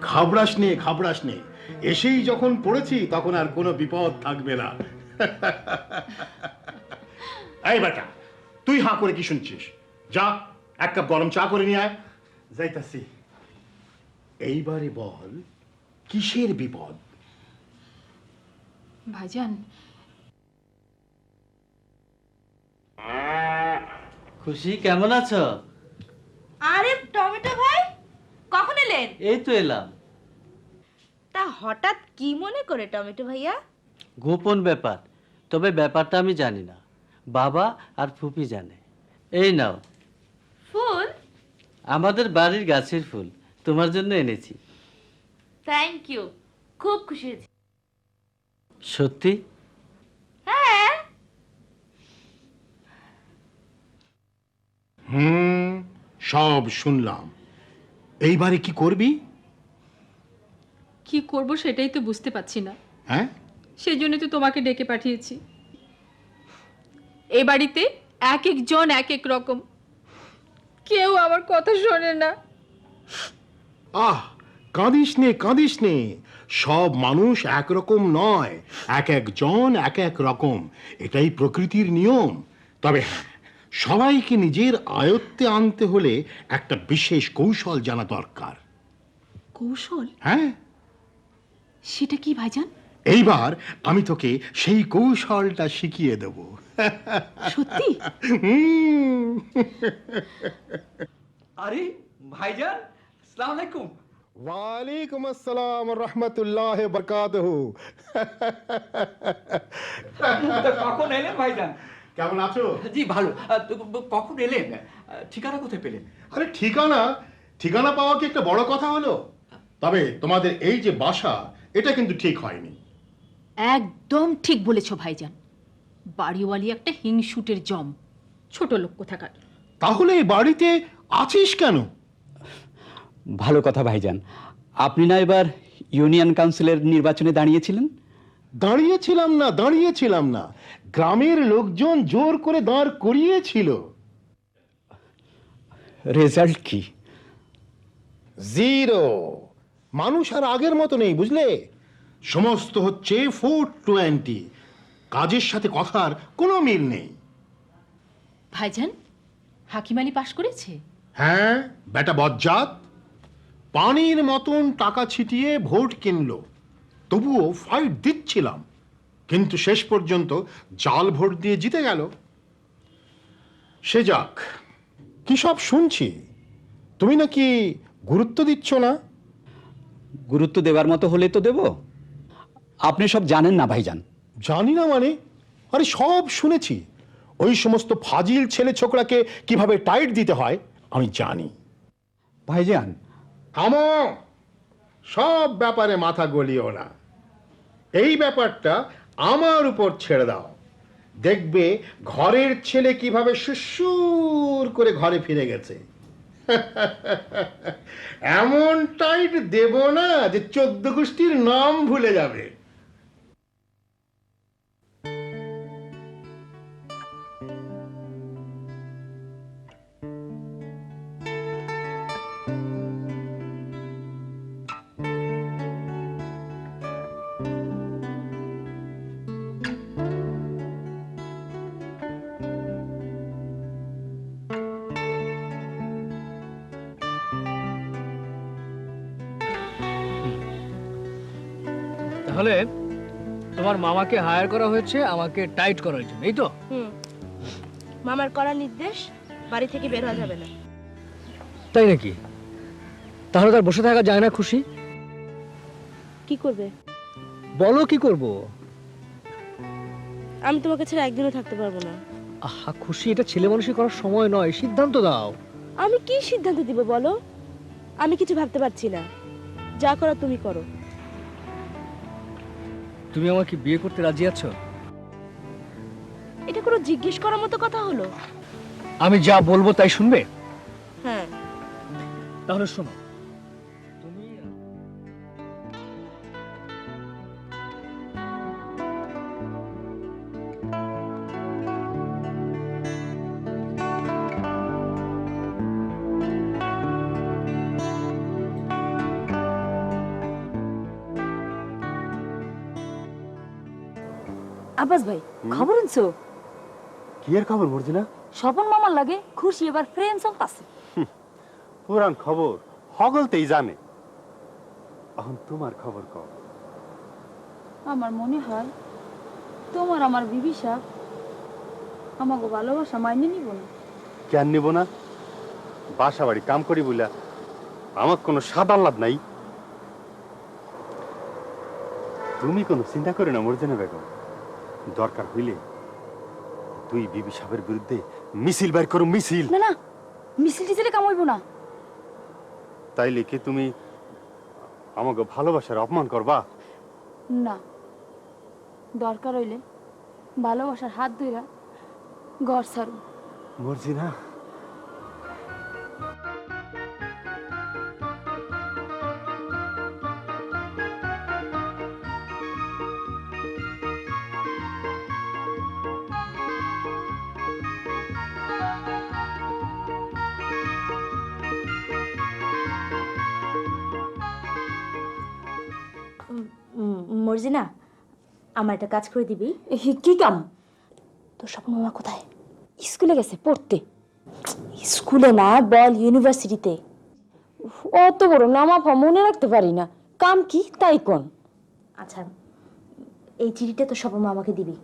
Speaker 7: ঘাবড়াস নে, ঘাবড়াস নে। এসেই যখন পড়েছি তখন আর কোনো বিপদ থাকবে না। এই বেটা, তুই হাঁ করে কি শুনছিস? যা, এক কাপ গরম চা করে নিয়ে আয়।
Speaker 8: যাইতাছি।
Speaker 7: এইবারে বল, কিসের বিপদ?
Speaker 6: ভাইজান,
Speaker 4: খুশি, কেমন আছো?
Speaker 2: আরে টমেটো ভাই, কখন এলেন?
Speaker 4: এই তো এলাম।
Speaker 2: তা হঠাৎ কি মনে করে টমেটো ভাইয়া?
Speaker 4: গোপন ব্যাপার, তবে ব্যাপারটা আমি জানি না, বাবা আর ফুপি জানে। এই নাও,
Speaker 2: ফুল?
Speaker 4: আমাদের বাড়ির গাছের ফুল, তোমার জন্য এনেছি।
Speaker 2: থ্যাংক ইউ, খুব খুশি হয়েছি।
Speaker 4: সত্যি?
Speaker 2: হ্যাঁ।
Speaker 7: সব শুনলাম। এইবারে কি করবি?
Speaker 6: কি করব সেটাই তো বুঝতে পারছি না।
Speaker 7: হ্যাঁ,
Speaker 6: সেই জন্য তো তোমাকে ডেকে পাঠিয়েছি। এ বাড়িতে এক একজন এক এক রকম, কেউ আমার কথা শোনে না।
Speaker 7: আহ, কাঁদিস নে, কাঁদিস নে। সব মানুষ একরকম নয়, এক একজন এক এক রকম, এটাই প্রকৃতির নিয়ম। তবে হ্যাঁ, সবাইকে নিজের আয়ত্তে আনতে হলে একটা বিশেষ কৌশল জানা দরকার।
Speaker 6: কৌশল?
Speaker 7: হ্যাঁ,
Speaker 6: সেটা কি ভাইজান?
Speaker 7: এইবার আমি তোকে সেই কৌশলটা শিখিয়ে দেব।
Speaker 6: সত্যি?
Speaker 5: আরে ভাইজান, আসসালামু আলাইকুম।
Speaker 7: ওয়ালাইকুম আসসালাম রহমতুল্লাহ বরকাতুহু।
Speaker 5: কখন এলেন ভাইজান?
Speaker 7: কেমন আছো?
Speaker 5: জি ভালো। কখন এলেন? ঠিকানা কোথায় পেলেন?
Speaker 7: আরে ঠিকানা, ঠিকানা পাওয়া কি একটা বড় কথা হলো? তবে তোমাদের এই যে বাসা, এটা কিন্তু ঠিক হয়নি।
Speaker 6: একদম ঠিক বলেছ ভাইজান। বাড়িওয়ালি একটা হিংসুটের জম, ছোট লোক কোথাকার।
Speaker 7: তাহলে এই বাড়িতে আছিস কেন?
Speaker 5: ভালো কথা ভাইজান, আপনি না এবার ইউনিয়ন কাউন্সিলের নির্বাচনে দাঁড়িয়েছিলেন?
Speaker 7: দাঁড়িয়েছিলাম না, গ্রামের লোকজন জোর করে দাঁড় করিয়েছিল।
Speaker 5: রেজাল্ট কি?
Speaker 7: জিরো। মানুষ আর আগের মতো নেই, বুঝলে? সমস্ত হচ্ছে 420, কাজের সাথে কথার কোনো মিল নেই।
Speaker 6: ভাইজান, হাকিম আলী পাশ করেছে?
Speaker 7: হ্যাঁ, বেটা বজ্জাত পানির মতন টাকা ছিটিয়ে ভোট কিনলো। তবুও ফাইট দিচ্ছিলাম, কিন্তু শেষ পর্যন্ত জাল ভোট দিয়ে জিতে গেল। সে যাক, কি সব শুনছি, তুমি নাকি গুরুত্ব দিচ্ছ না?
Speaker 5: গুরুত্ব দেওয়ার মতো হলে তো দেব। আপনি সব জানেন না ভাইজান।
Speaker 7: জানি না মানে? আরে সব শুনেছি। ওই সমস্ত ফাজিল ছেলে ছোকরাকে কিভাবে টাইট দিতে হয় আমি জানি।
Speaker 5: ভাইজান,
Speaker 7: থামো, সব ব্যাপারে মাথা গলিও না। এই ব্যাপারটা আমার উপর ছেড়ে দাও, দেখবে ঘরের ছেলে কিভাবে সুসুর করে ঘরে ফিরে গেছে। এমন টাইট দেব না যে 14 গোষ্ঠীর নাম ভুলে যাবে।
Speaker 3: তাহলে তোমার মামাকে হায়ার করা হয়েছে আমাকে টাইট করার জন্য, এই তো?
Speaker 2: মামার করা নির্দেশ, বাড়ি থেকে বের হওয়া যাবে না।
Speaker 3: তাই নাকি? তাহলে তার বসে থাকা যায় না খুশি?
Speaker 2: কি করবে?
Speaker 3: বলো কি করব?
Speaker 2: আমি তোমাকে ছেড়ে একদিনও থাকতে পারবো না।
Speaker 3: আহা খুশি, এটা ছেলে মানুষই করার সময় নয়, সিদ্ধান্ত দাও।
Speaker 2: আমি কি সিদ্ধান্ত দিব বলো? আমি কিছু ভাবতে পারছি না। যা করো তুমি করো।
Speaker 3: তুমি আমাকে বিয়ে করতে রাজি আছো?
Speaker 2: এটা কোনো জিজ্ঞেস করার মতো কথা হলো?
Speaker 3: আমি যা বলবো তাই শুনবে?
Speaker 2: হ্যাঁ।
Speaker 3: তাহলে শোনো, তুমি
Speaker 9: আব্বাস ভাই, খবর আনছো?
Speaker 8: কি এর খবর মর্জিনা?
Speaker 9: স্বপন মামার লাগে খুশি এবার ফ্রেন্ড চলতাছে।
Speaker 8: পুরান খবর হগলতেই জানে। এখন তোমার খবর কও।
Speaker 9: আমার মনে হয় তোমার আমার বিবিসা আমাকে ভালোবাসা মাইনে নিব না।
Speaker 8: কেন নিব না? বাসা বাড়ি কাম করি বইলা আমার কোনো স্বাদ আহ্লাদ নাই। তুমি কোনো চিন্তা করে না মর্জিনা বেগম। দরকার হইলে তুই বিবি সাহেবের বিরুদ্ধে মিছিল বের করো, মিছিল।
Speaker 9: না না, মিছিল টিছিলে কাম হইব না।
Speaker 8: তাইলে কি তুমি আমাকে ভালোবাসার অপমান করবা?
Speaker 9: না, দরকার হইলে ভালোবাসার হাত ধইরা ঘর ছাড়ু।
Speaker 8: মর্জিনা,
Speaker 2: মর্জিনা, আমার একটা কাজ করে দিবি?
Speaker 9: কি কাম?
Speaker 2: তোর স্বপন মামা কোথায়?
Speaker 9: স্কুলে গেছে পড়তে।
Speaker 2: স্কুলে না, বল ইউনিভার্সিটিতে।
Speaker 9: অত বড় নামাফা মনে রাখতে পারি না। কাম কি তাই কোন?
Speaker 2: আচ্ছা, এই চিঠিটা তো স্বপন মামাকে দিবি,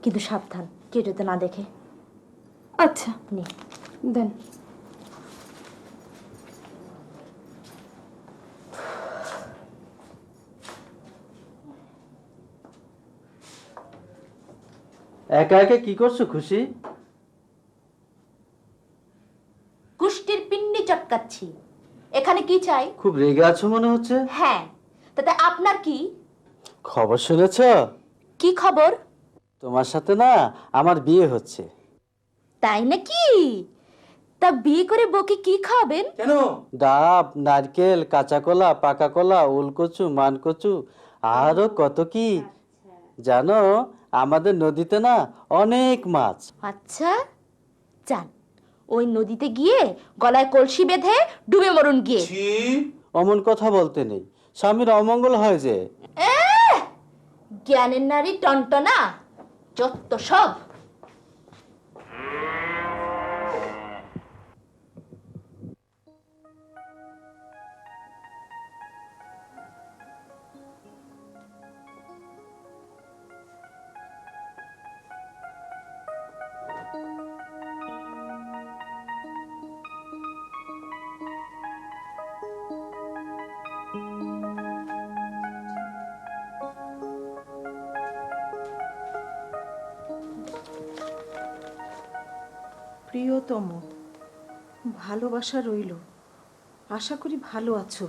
Speaker 2: কিন্তু সাবধান কেউ যাতে না দেখে।
Speaker 9: আচ্ছা
Speaker 2: নে।
Speaker 9: দেন।
Speaker 10: একা একা কি করছো খুশি?
Speaker 2: কুষ্টির পিন্ডি চটকাচ্ছি। এখানে কি চাই?
Speaker 10: খুব রেগে আছো মনে হচ্ছে।
Speaker 2: হ্যাঁ, তাতে আপনার কি?
Speaker 10: খবর শুনেছ?
Speaker 2: কি খবর?
Speaker 10: তোমার সাথে না আমার বিয়ে হচ্ছে।
Speaker 2: তাই নাকি? তা বিয়ে করে বউকে কি খাবেন?
Speaker 10: কেন? ডাব, নারকেল, কাঁচা কলা, পাকা কলা, উলকচু, মানকচু, আরো কত কি। জানো আমাদের নদীতে না অনেক মাছ।
Speaker 2: আচ্ছা, যান ওই নদীতে গিয়ে গলায় কলসি বেঁধে ডুবে মরুন গিয়ে।
Speaker 10: অমন কথা বলতে নেই, স্বামীর অমঙ্গল হয় যে।
Speaker 2: জ্ঞানের নারী টনটনা, যত সব।
Speaker 1: প্রিয়তম, ভালোবাসা রইল। আশা করি ভালো আছো।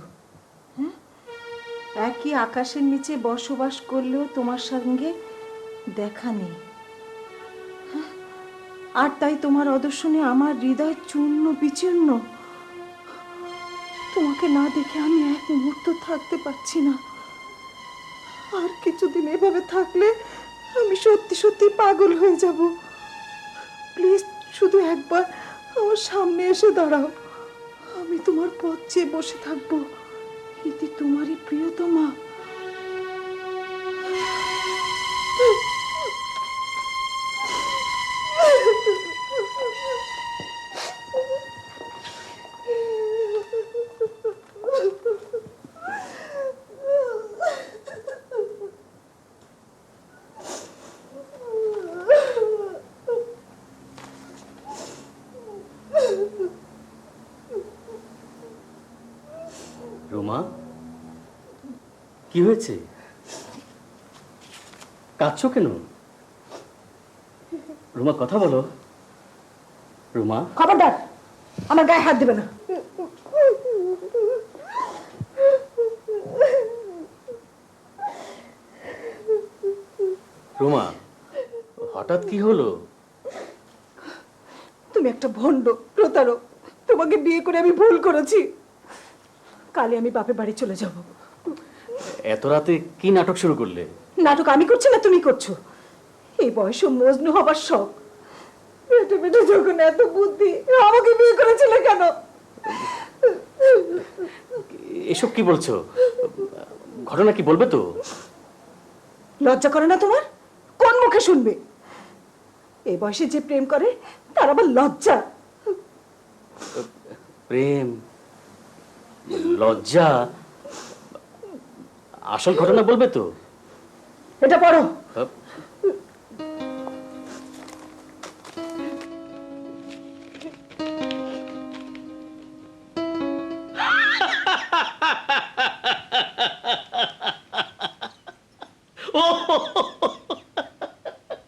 Speaker 1: হ্যাঁ, একই আকাশের নিচে বসবাস করলেও তোমার সঙ্গে দেখা নেই, হ্যাঁ? আর তাই তোমার অদর্শনে আমার হৃদয় চূর্ণ বিচূর্ণ। তোমাকে না দেখে আমি এক মুহূর্ত থাকতে পারছি না। আর কিছুদিন এভাবে থাকলে আমি সত্যি সত্যি পাগল হয়ে যাব। প্লিজ শুধু একবার আমার সামনে এসে দাঁড়াও, আমি তোমার পথ চেয়ে বসে থাকবো। ইতি তোমারই প্রিয়তমা।
Speaker 4: রুমা, কি হয়েছে? কাঁদছো কেন? রুমা, কথা বলো। রুমা,
Speaker 1: খবরদার আমার গায়ে হাত দেবে না।
Speaker 4: রুমা, হঠাৎ কি হলো?
Speaker 1: তুমি একটা ভণ্ড প্রতারক। তোমাকে বিয়ে করে আমি ভুল করেছি। কালে আমি বাপের বাড়ি চলে যাব।
Speaker 4: এত রাতে কি নাটক শুরু করলে?
Speaker 1: নাটক আমি করছি না তুমি করছো? এই বয়সে মজনু হবার শখ। পেটে পেটে যখন এত বুদ্ধি, আমাকে বিয়ে করেছিলে কেন?
Speaker 4: এসব কি বলছো? ঘটনা কি বলবে তো?
Speaker 1: লজ্জা করে না তোমার? কোন মুখে শুনবে? এই বয়সে যে প্রেম করে তার আবার লজ্জা।
Speaker 4: প্রেম, লজ্জা, আসল ঘটনা বলবে তো?
Speaker 1: এটা পড়ো।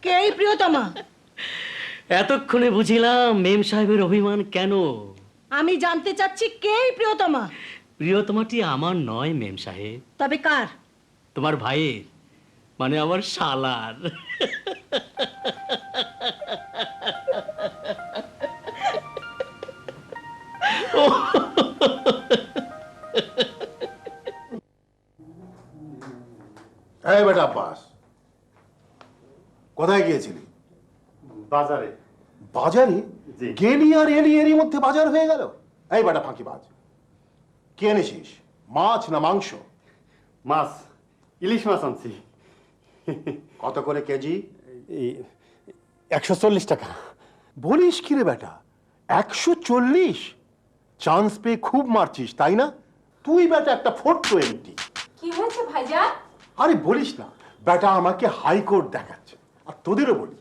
Speaker 1: কে এই প্রিয়তমা?
Speaker 4: এতক্ষণে বুঝিলাম মেম সাহেবের অভিমান কেন।
Speaker 1: আমি জানতে চাচ্ছি কে এই প্রিয়তমা?
Speaker 4: প্রিয়তমাটি আমার নয় মেম সাহেব,
Speaker 1: তবে কার?
Speaker 4: তোমার ভাইয়ের, মানে আমার শালার।
Speaker 7: এই বেটা আব্বাস, কোথায় গিয়েছিলি?
Speaker 8: বাজারে।
Speaker 7: বাজারে
Speaker 8: জি।
Speaker 7: গেলি আর এলি, এরই মধ্যে বাজার হয়ে গেল। এই বেটা ফাঁকিবাজ, কি এনেছিস? মাছ না মাংস?
Speaker 8: মাছ, ইলিশ মাছ আনছি।
Speaker 7: কত করে কেজি?
Speaker 8: এই 140 টাকা।
Speaker 7: বলিস কি রে বেটা, 140? চান্স পেয়ে খুব মারছিস তাই না? তুই বেটা একটা 420।
Speaker 6: কি হয়েছে ভাইজান?
Speaker 7: আরে বলিস না, বেটা আমাকে হাইকোর্ট দেখাচ্ছে। আর তোদেরও বলি,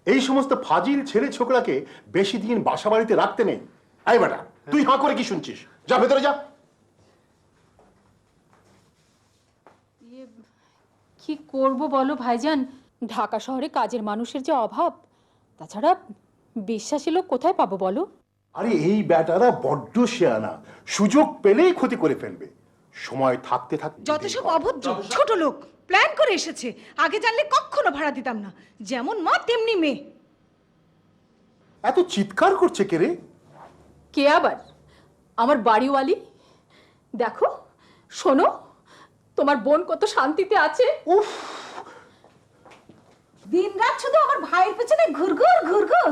Speaker 7: এই সমস্ত ফাজিল ছেলে ছোকরাকে বেশি দিন বাসা বাড়িতে রাখতে নেই। এই বেটা, তুই হাঁ করে কি শুনছিস? যা ভেতরে যা।
Speaker 6: কি করব বলো ভাইজান, ঢাকা শহরে কাজের মানুষের যে অভাব, তাছাড়া বিশ্বাসী লোক কোথায় পাবো বলো?
Speaker 7: আরে এই বেটারা বড্ড শেয়ানা, সুযোগ পেলেই ক্ষতি করে ফেলবে। সময় থাকতে থাকতে
Speaker 1: যত সব অভদ্র ছোট লোক প্ল্যান করে এসেছে। আগে জানলে কখনো ভাড়া দিতাম না। যেমন মা তেমনি মেয়ে।
Speaker 7: এত চিৎকার করছে কে রে?
Speaker 6: কে আবার? আমার বাড়িওয়ালি। দেখো, শোনো, তোমার বোন কত শান্তিতে আছে।
Speaker 7: উফ,
Speaker 1: দিনরাত শুধু আমার ভাইয়ের পেছনে ঘুরঘুর ঘুরঘুর।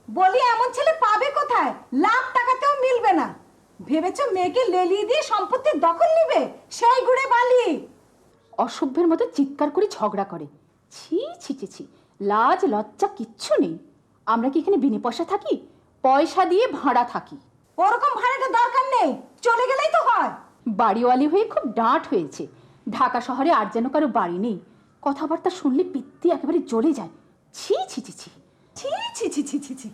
Speaker 1: বলি এমন ছেলে পাবে কোথায়? লাখ টাকাতেও মিলবে না। ভেবেছো মেয়েকে লেলিয়ে দিয়ে সম্পত্তির দখল নিবে? সেই গুড়ে বালি।
Speaker 6: অসভ্যের মতো চিৎকার করে ঝগড়া করে। ছি ছি ছি ছি, লাজ লজ্জা কিচ্ছু নেই। আমরা কি এখানে বিনে পয়সা থাকি? পয়সা দিয়ে ভাড়া থাকি।
Speaker 1: ওরকম ভাড়াটা দরকার নেই, চলে গেলেই তো হয়।
Speaker 6: বাড়িওয়ালি হয়ে খুব ডাঁট হয়েছে। ঢাকা শহরে আর যেন কারো বাড়ি নেই। কথাবার্তা শুনলে পিত্তি একেবারে জ্বলে যায়। ছি ছি ছি ছি
Speaker 1: ছি ছি ছি ছি ছি ছি।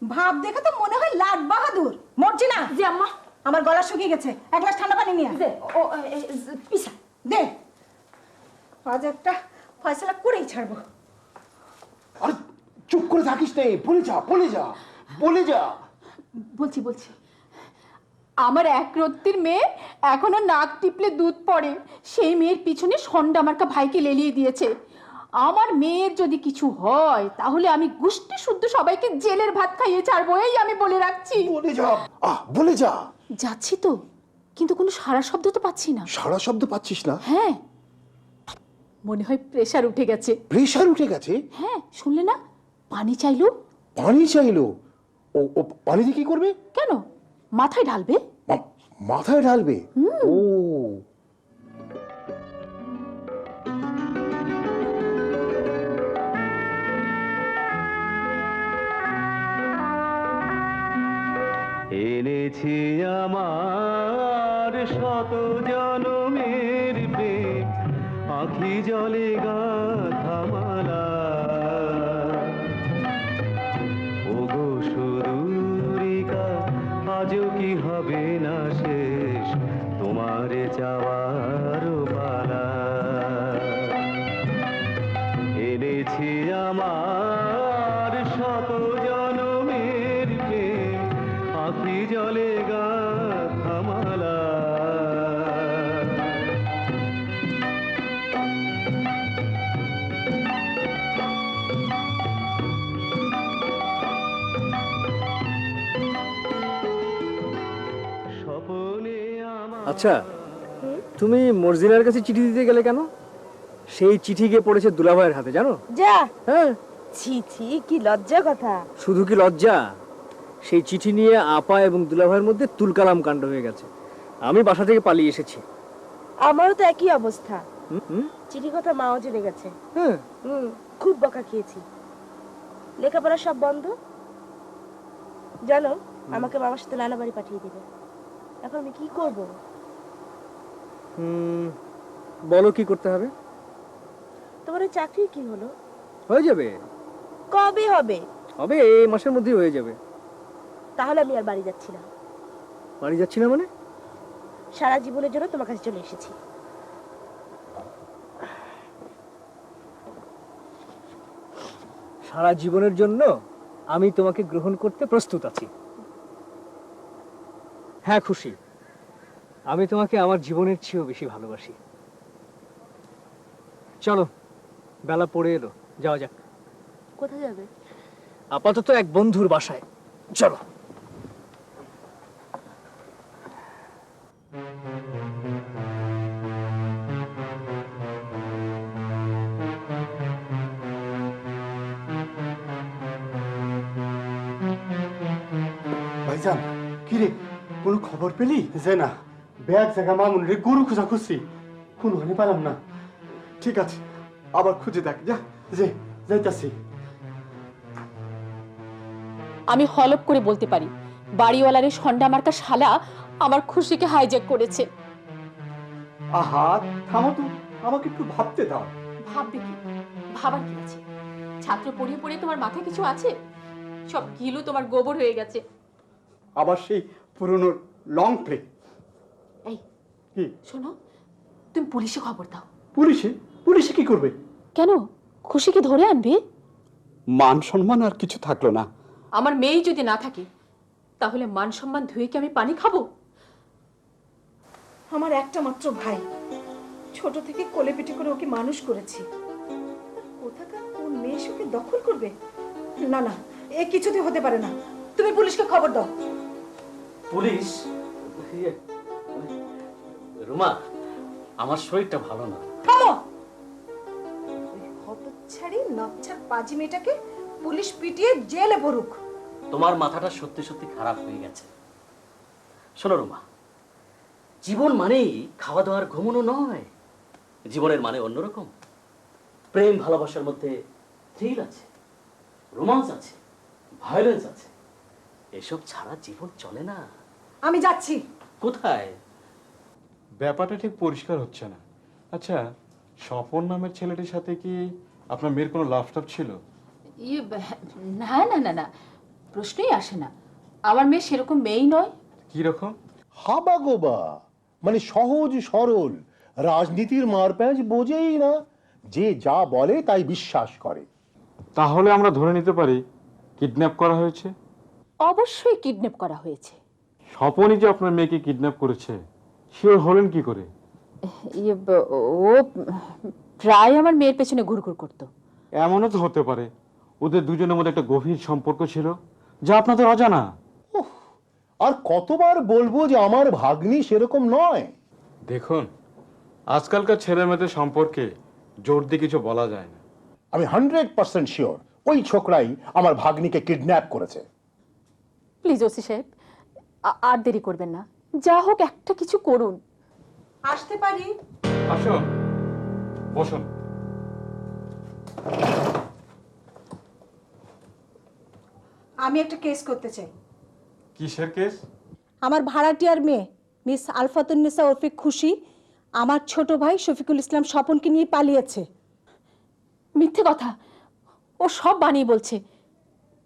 Speaker 1: ভাব দেখে তো মনে হয় লাট বাহাদুর। মরছি না
Speaker 6: যে আম্মা,
Speaker 1: আমার গলা শুকিয়ে গেছে। এক গ্লাস ঠান্ডা পানি নিয়ে আয়।
Speaker 6: পিসা
Speaker 1: দে, আজ একটা ফয়সালা করেই ছাড়বো।
Speaker 7: আরে চুপ করে থাকিস নেই, বলে যা বলে যা বলে যা।
Speaker 6: বলছি বলছি, আমার এক রত্তির মেয়ে এখনো নাক টিপলে দুধ পড়ে, সেই মেয়ের পিছনে সন্ডা মার্কা ভাইকে লেলিয়ে দিয়েছে। আমার মেয়ের যদি কিছু হয় তাহলে আমি গোষ্ঠী শুদ্ধ সবাইকে জেলের ভাত খাইয়ে ছাড়বো, এই আমি বলে রাখছি।
Speaker 7: বলে যা, বলে যা।
Speaker 6: যাচ্ছি তো, কিন্তু কোনো সারা শব্দ তো পাচ্ছি না।
Speaker 7: সারা শব্দ পাচ্ছিস না?
Speaker 6: হ্যাঁ, মনে হয় প্রেসার উঠে গেছে।
Speaker 7: প্রেশার উঠে গেছে?
Speaker 6: হ্যাঁ, শুনলে না, পানি চাইলো।
Speaker 7: পানি চাইলো? ও পানি দিয়ে কি করবে?
Speaker 6: কেন, মাথায় ঢালবে।
Speaker 7: মাথায় ঢালবে? ও,
Speaker 10: এনেছি আমার শত জনমের প্রেম, আখি জলে গাথা মালা। ওগো সুদূরিকা, আজও কি হবে না শেষ তোমারে চাওয়ার পালা। এনেছি আমার শত জনমের প্রেম, আখি জলে গাথা মালা। স্বপনে আমার
Speaker 3: আচ্ছা, তুমি মর্জিনার কাছে চিঠি দিতে গেলে কেন? সেই চিঠি গিয়ে পড়েছে দুলাভাইয়ের হাতে, জানো?
Speaker 2: যা,
Speaker 3: হ্যাঁ,
Speaker 2: ছি ছি, কি লজ্জা কথা।
Speaker 3: শুধু কি লজ্জা, সেই চিঠি নিয়ে আপা এবং দুলাভাইয়ের মধ্যে তুলকালাম কাণ্ড হয়ে গেছে। আমি বাসা থেকে পালিয়ে এসেছি।
Speaker 2: আমারও তো একই অবস্থা।
Speaker 3: হুম,
Speaker 2: চিঠি কথা মাও জেনে গেছে।
Speaker 3: হ্যাঁ,
Speaker 2: খুব বকা খেয়েছি। লেখাপড়া সব বন্ধ, জানো, আমাকে মামার সাথে নানা বাড়ি পাঠিয়ে দিবে। এখন আমি কি করব?
Speaker 3: বলো কি করতে হবে?
Speaker 2: তোমার ওই চাকরির কি হলো?
Speaker 3: হয়ে যাবে।
Speaker 2: কবে হবে?
Speaker 3: হবে, এই মাসের মধ্যেই হয়ে যাবে।
Speaker 2: তাহলে আমি আর বাড়ি যাচ্ছি না।
Speaker 3: বাড়ি যাচ্ছি না মানে?
Speaker 2: সারা জীবনের জন্য তোমার কাছে চলে এসেছি।
Speaker 3: সারা জীবনের জন্য আমি তোমাকে গ্রহণ করতে প্রস্তুত আছি। হ্যাঁ, খুশি। আমি তোমাকে আমার জীবনের চেয়েও বেশি ভালোবাসি। চলো, বেলা পড়ে এলো, যাওয়া যাক।
Speaker 2: কোথায় যাবে?
Speaker 3: আপাতত এক বন্ধুর বাসায়, চলো।
Speaker 8: ভাইজান, কি রে, কোনো খবর পেলি? যে না, ব্যাগ জায়গা মামুন রে গরু খোঁজা খুঁজছি, কোনো হানি পেলাম না। ঠিক আছে, আবার খুঁজে দেখ, যা, যে যাইতাছি।
Speaker 6: আমি হলপ করে বলতে পারি, বাড়িওয়ালার এই সন্ডা মার্কা শালা আমার খুশিকে হাইজ্যাক করেছে।
Speaker 8: আহা, থামো তো, আমাকে একটু ভাবতে দাও।
Speaker 6: ভাববে কি? ভাবার কি আছে? ছাত্র পড়িয়ে পড়িয়ে তোমার মাথায় কিছু আছে? সব গিলু তোমার গোবর হয়ে গেছে।
Speaker 8: আবার সেই পুরনো লং প্লে।
Speaker 6: এই
Speaker 8: কি?
Speaker 6: শোনো, তুমি পুলিশে খবর দাও।
Speaker 8: পুলিশে? পুলিশে কি করবে?
Speaker 6: কেন, খুশিকে ধরে আনবে?
Speaker 5: মান সম্মান আর কিছু থাকলো না।
Speaker 6: আমার মেয়ে যদি না থাকে তাহলে মান সম্মান ধুয়ে কি আমি পানি খাবো?
Speaker 1: আমার একটা মাত্র ভাই, ছোট থেকে কোলে পিঠে করে ওকে মানুষ করেছি। কোথাকার কোন মেয়ে ওকে দখল করবে? না না, এ কিছুতে হতে পারে না। তুমি পুলিশকে খবর দাও।
Speaker 4: পুলিশ? রুমা, আমার শরীরটা ভালো না।
Speaker 1: থামো! ওই হতচ্ছাড়ি নচ্ছার পাজি মেয়েটাকে পুলিশ পিটিয়ে জেলে ভরুক।
Speaker 4: তোমার মাথাটা সত্যি সত্যি খারাপ হয়ে গেছে। শোনো রুমা, জীবন মানেই খাওয়া দাওয়ার ঘুমানো নয়। জীবনের মানে অন্যরকম। প্রেম ভালোবাসার মধ্যে থ্রিল আছে, রোমান্স আছে, ভায়োলেন্স আছে। এসব ছাড়া জীবন চলে না।
Speaker 1: আমি যাচ্ছি।
Speaker 4: কোথায়?
Speaker 8: ব্যাপারটা ঠিক পরিষ্কার হচ্ছে না। আচ্ছা, স্বপন নামের ছেলেটির সাথে কি আপনার মেয়ের কোনো লাভ টাভ ছিল?
Speaker 6: না না না না, প্রশ্নই আসে না। আমার মেয়ে সেরকম মেয়েই নয়।
Speaker 8: কি রকম?
Speaker 7: হাবা গোবা, মানে সহজ সরল, রাজনীতির মারপ্যাঁচ বোঝেই না, যে যা বলে তাই বিশ্বাস করে।
Speaker 8: তাহলে আমরা ধরে নিতে পারি কিডন্যাপ করা হয়েছে?
Speaker 6: অবশ্যই কিডন্যাপ করা হয়েছে।
Speaker 8: স্বপনই যে আপনার মেয়েকে কিডন্যাপ করেছে শিওর হলেন কি করে?
Speaker 6: ও প্রায় আমার মেয়ের পেছনে ঘুরঘুর করতো।
Speaker 8: এমনও তো হতে পারে ওদের দুজনের মধ্যে একটা গভীর সম্পর্ক ছিল যা আপনাদের অজানা।
Speaker 7: আর কতবার বলবো যে আমার ভাগ্নি সেরকম নয়।
Speaker 8: দেখুন, আজকালকার ছেলে মেয়েদের সম্পর্কে জোর দিয়ে কিছু বলা যায় না।
Speaker 7: আমি 100% শিওর ওই ছোকরাই আমার ভাগ্নিকে কিডন্যাপ করেছে।
Speaker 6: প্লিজ ওসি সাহেব, আর দেরি করবেন না, যা হোক একটা কিছু করুন।
Speaker 1: আসতে পারি?
Speaker 8: আসুন, বসুন।
Speaker 1: আমি একটা কেস করতে চাই।
Speaker 8: কিসের কেস?
Speaker 1: আমার ভাড়াটিয়ার মেয়ে মিস আলফাতুন্নেসা ওরফে খুশি আমার ছোট ভাই শফিকুল ইসলাম স্বপনকে নিয়ে পালিয়েছে।
Speaker 6: মিথ্যে কথা, ও সব বানিয়ে বলছে।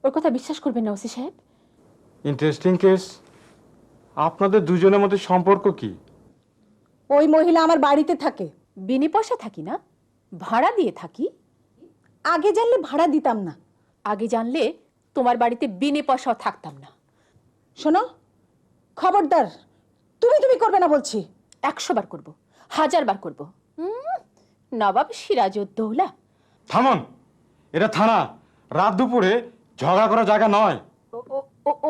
Speaker 6: ওর কথা বিশ্বাস করবেন না ওসি সাহেব।
Speaker 8: Interesting case. আপনাদের দুজনের মধ্যে সম্পর্ক কি?
Speaker 1: ওই মহিলা আমার বাড়িতে থাকে।
Speaker 6: বিনে পয়সা থাকি না, ভাড়া দিয়ে থাকি।
Speaker 1: আগে জানলে ভাড়া দিতাম না।
Speaker 6: আগে জানলে তোমার বাড়িতে বিনে পয়সাও থাকতাম না।
Speaker 1: শোনো, খবরদার তুমি করবে না বলছি।
Speaker 6: 100 বার করব, 1000 বার করব। নবাব সিরাজউদ্দৌলা।
Speaker 8: থামুন, এটা থানা। রাত দুপুরে ঝগড়া করার জায়গা নয়।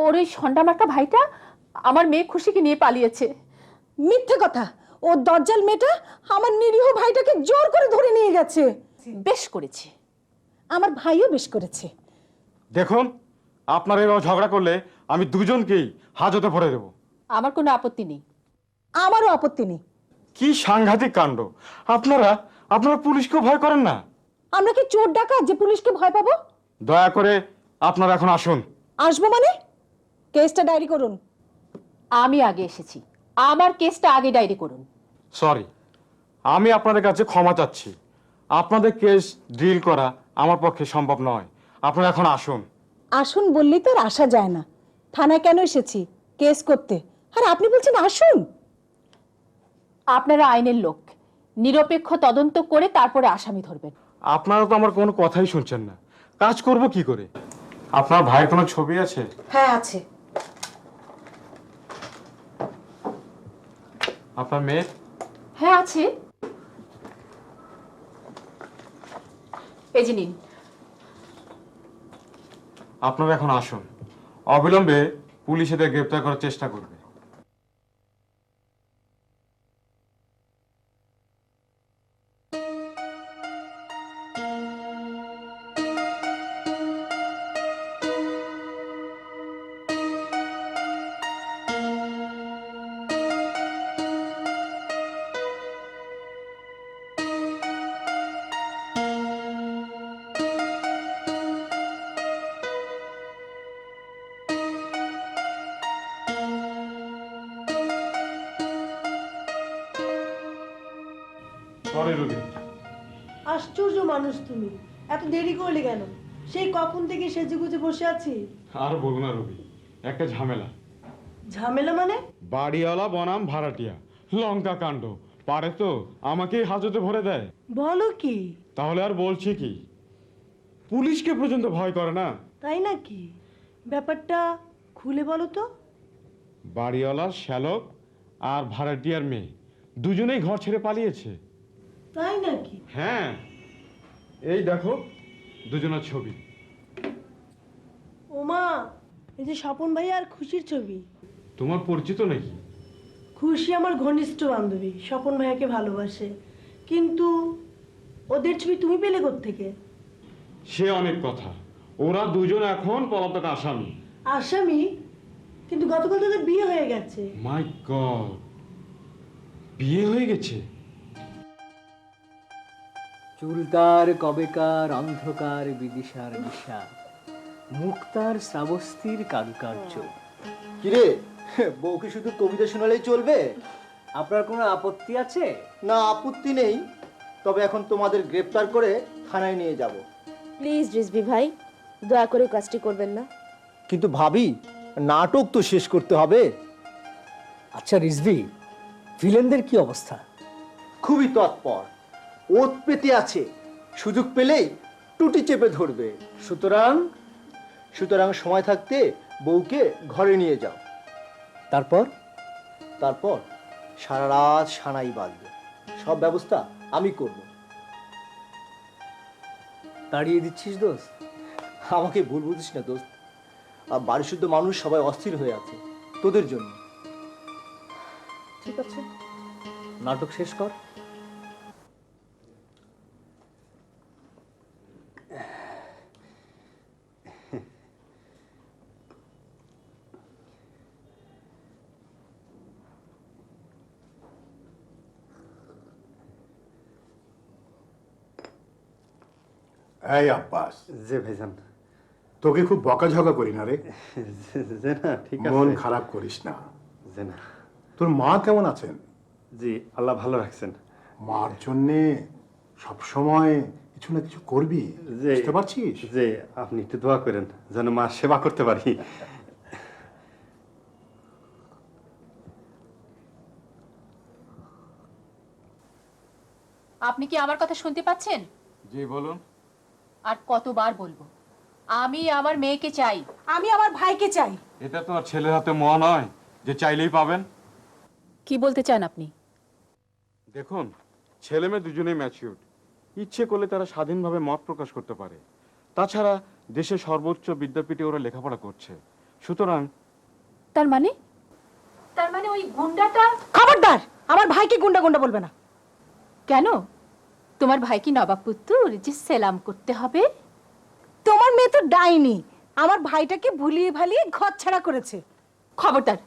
Speaker 6: ওর ওই সন্ডামার্কা ভাইটা আমার মেয়ে খুশিকে নিয়ে পালিয়েছে।
Speaker 1: মিথ্যে কথা। ও দজ্জাল মেয়েটা আমার নিরীহ ভাইটাকে জোর করে ধরে নিয়ে গেছে।
Speaker 6: বেশ করেছে।
Speaker 1: আমার ভাইও বেশ করেছে।
Speaker 8: দেখুন, আপনারা এভাবে ঝগড়া করলে আমি দুজনকেই হাজতে ভরে দেব।
Speaker 6: আমার কোনো আপত্তি নেই।
Speaker 1: আমারও আপত্তি নেই।
Speaker 8: কি সাংঘাতিক কাণ্ড! আপনারা পুলিশকে ভয় করেন না?
Speaker 1: আমরা কি চোর ডাকাত যে পুলিশকে ভয় পাবো?
Speaker 8: দয়া করে আপনারা এখন আসুন।
Speaker 1: আসবো মানে? কেসটা ডায়েরি করুন।
Speaker 6: আমি আগে এসেছি, আমার কেসটা আগে ডায়েরি করুন।
Speaker 8: সরি, আমি আপনাদের কাছে ক্ষমা চাচ্ছি। আপনাদের কেস ডিল করা আমার পক্ষে সম্ভব নয়। আপনারা এখন আসুন।
Speaker 1: আসুন বললেই তো আর আসা যায় না। থানায় কেন এসেছি? কেস করতে। আর আপনি বলছেন আসুন?
Speaker 6: আপনারা আইনের লোক, নিরপেক্ষ তদন্ত করে তারপরে আসামি ধরবেন।
Speaker 8: আপনারা তো আমার কোনো কথাই শুনছেন না। কাজ করব কি করে? আপনার ভাইয়ের কোনো ছবি আছে?
Speaker 1: হ্যাঁ আছে।
Speaker 8: আপনার মেয়ে?
Speaker 6: হ্যাঁ আছে। এই যে নিন।
Speaker 8: আপনারা এখন আসুন। অবিলম্বে পুলিশ এদের গ্রেপ্তার করার চেষ্টা করবে।
Speaker 11: আশ্চর্য মানুষ তুমি, এত দেরি করলে কেন? সেই কখন থেকে সেজেগুজে বসে আছি।
Speaker 8: আর বলবো না রবি, একটা ঝামেলা।
Speaker 11: ঝামেলা মানে?
Speaker 8: বাড়িওয়ালা বনাম ভাড়াটিয়া লঙ্কা কাণ্ড। পারে তো আমাকেই হাজতে ভরে দেয়।
Speaker 11: বলো কি?
Speaker 8: তাহলে আর বলছি কি, পুলিশকে পর্যন্ত ভয় করে না।
Speaker 11: তাই নাকি? ব্যাপারটা খুলে বলো তো।
Speaker 8: বাড়িওয়ালার শ্যালক আর ভাড়াটিয়ার মেয়ে দুজনেই ঘর ছেড়ে পালিয়েছে।
Speaker 11: তাই নাকি?
Speaker 8: হ্যাঁ, এই দেখো দুজনের ছবি।
Speaker 11: ওমা, এই যে স্বপন ভাই আর খুশির ছবি।
Speaker 8: তোমার পরিচিত নাকি?
Speaker 11: খুশি আমার ঘনিষ্ঠ বান্ধবী, স্বপন ভাইয়াকে ভালোবাসে। কিন্তু ওদের ছবি তুমি পেলে কোত্থেকে?
Speaker 8: সে অনেক কথা। ওরা দুজন এখন পলাতক আসামি।
Speaker 11: আসামি? কিন্তু গতকাল তোদের বিয়ে হয়ে গেছে।
Speaker 8: মাই গড, বিয়ে হয়ে গেছে?
Speaker 3: চুলতার কবেকার অন্ধকার বিদিশার নিশা, মুক্তার শ্রাবস্তির কারুকার্য।
Speaker 10: কিরে, বউকে শুধু কবিতা শোনালেই চলবে?
Speaker 3: আপনার কোনো আপত্তি আছে?
Speaker 10: না, আপত্তি নেই। তবে এখন তোমাদের গ্রেপ্তার করে থানায় নিয়ে যাব।
Speaker 2: প্লিজ রিজভি ভাই, দয়া করে কাজটি করবেন না।
Speaker 10: কিন্তু ভাবি, নাটক তো শেষ করতে হবে।
Speaker 3: আচ্ছা রিজভি, ভিলেনদের কি অবস্থা?
Speaker 10: খুবই তৎপর, ওত পেতে আছে। সুযোগ পেলেই টুটি চেপে ধরবে। সুতরাং সময় থাকতে বউকে ঘরে নিয়ে যাও।
Speaker 3: তারপর?
Speaker 12: তারপর সারা রাত সানাই বাজবে, সব ব্যবস্থা আমি করব।
Speaker 3: তাড়িয়ে দিচ্ছিস দোস্ত?
Speaker 12: আমাকে ভুল বুঝিস না দোস্ত, আর বাড়ি শুদ্ধ মানুষ সবাই অস্থির হয়ে আছে তোদের জন্য।
Speaker 3: ঠিক আছে, নাটক শেষ কর।
Speaker 7: এই আব্বাস,
Speaker 8: যে ভাইজান।
Speaker 7: তোকে খুব বকাঝকা করি না রে,
Speaker 8: যে না ঠিক
Speaker 7: মন
Speaker 8: আছে।
Speaker 7: খারাপ করিস না।
Speaker 8: যে না।
Speaker 7: তোর মা কেমন আছেন?
Speaker 8: জি আল্লাহ ভালো রাখছেন।
Speaker 7: মার জন্যে সবসময় কিছু না কিছু করবি,
Speaker 8: যে
Speaker 7: বুঝতে পারছিস?
Speaker 8: যে আপনি একটু দোয়া করেন যেন মার সেবা করতে পারি।
Speaker 6: আপনি কি আমার কথা শুনতে পাচ্ছেন?
Speaker 8: জি বলুন।
Speaker 6: আর কতবার বলবো, আমি আমার মেয়েকে চাই।
Speaker 1: আমি আমার ভাইকে চাই।
Speaker 8: এটা তো আর ছেলের হাতে মোয়া নয় যে চাইলেই পাবেন।
Speaker 6: কি বলতে চান আপনি?
Speaker 8: দেখুন, ছেলে মেয়ে দুজনেই ম্যাচিউরড, ইচ্ছে করলে তারা স্বাধীনভাবে মত প্রকাশ করতে পারে। তাছাড়া দেশের সর্বোচ্চ বিদ্যাপীঠে ওরা লেখাপড়া করছে, সুতরাং
Speaker 6: তার মানে ওই গুন্ডাটা?
Speaker 1: খবরদার, আমার ভাইকে গুন্ডা গুন্ডা বলবে না।
Speaker 6: কেন? তোমার ভাই কি নবাব পুত্তুর যে সেলাম করতে হবে?
Speaker 1: তোমার মেয়ে তো ডাইনি, আমার ভাইটাকে ভুলিয়ে ভালিয়ে ঘর ছাড়া করেছে।
Speaker 6: খবরদার,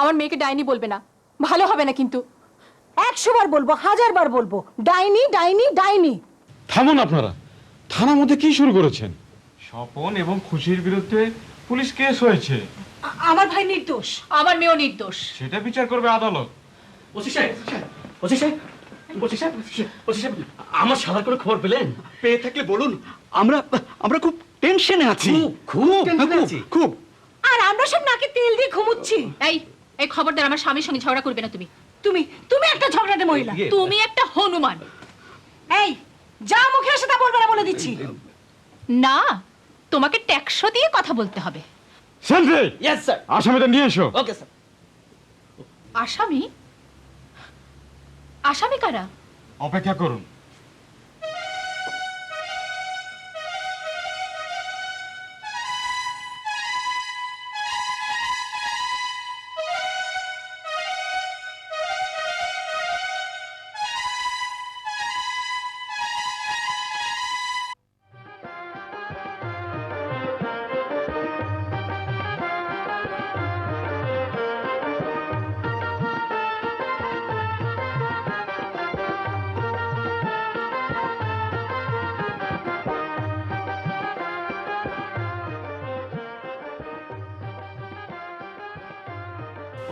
Speaker 6: আমার মেয়েকে ডাইনি বলবে না, ভালো হবে না কিন্তু।
Speaker 1: 100 বার বলবো, 1000 বার বলবো, ডাইনি ডাইনি ডাইনি।
Speaker 8: থামুন আপনারা। থানার মধ্যে কি শুরু করেছেন? স্বপন এবং খুশির বিরুদ্ধে পুলিশ কেস হয়েছে।
Speaker 1: আমার ভাই নির্দোষ।
Speaker 6: আমার মেয়েও নির্দোষ।
Speaker 8: সেটা বিচার করবে আদালত।
Speaker 4: ওসি সাহেব, ওসি সাহেব, ওসি সাহেব, ওসি সাহেব, আমার শালার কোনো খবর পেলেন?
Speaker 5: পেয়ে থাকলে বলুন, আমরা আমরা খুব টেনশনে আছি।
Speaker 4: খুব টেনশনে আছি।
Speaker 5: খুব।
Speaker 1: আর আমরা সব নাকে তেল দিয়ে ঘুমুচ্ছি।
Speaker 6: এই খবরদার আমার স্বামীর সঙ্গে ঝগড়া করবে না তুমি।
Speaker 1: তুমি তুমি একটা ঝগড়াটে মহিলা।
Speaker 6: তুমি একটা হনুমান।
Speaker 1: এই, যা মুখে আসে তা বলবে না বলে দিচ্ছি।
Speaker 6: না, তোমাকে ট্যাক্সও দিয়ে কথা বলতে হবে।
Speaker 8: Sentry,
Speaker 4: yes sir.
Speaker 8: আসামিটা নিয়ে এসো।
Speaker 4: Okay sir.
Speaker 6: আসামি? আসামি কারা?
Speaker 8: অপেক্ষা করুন।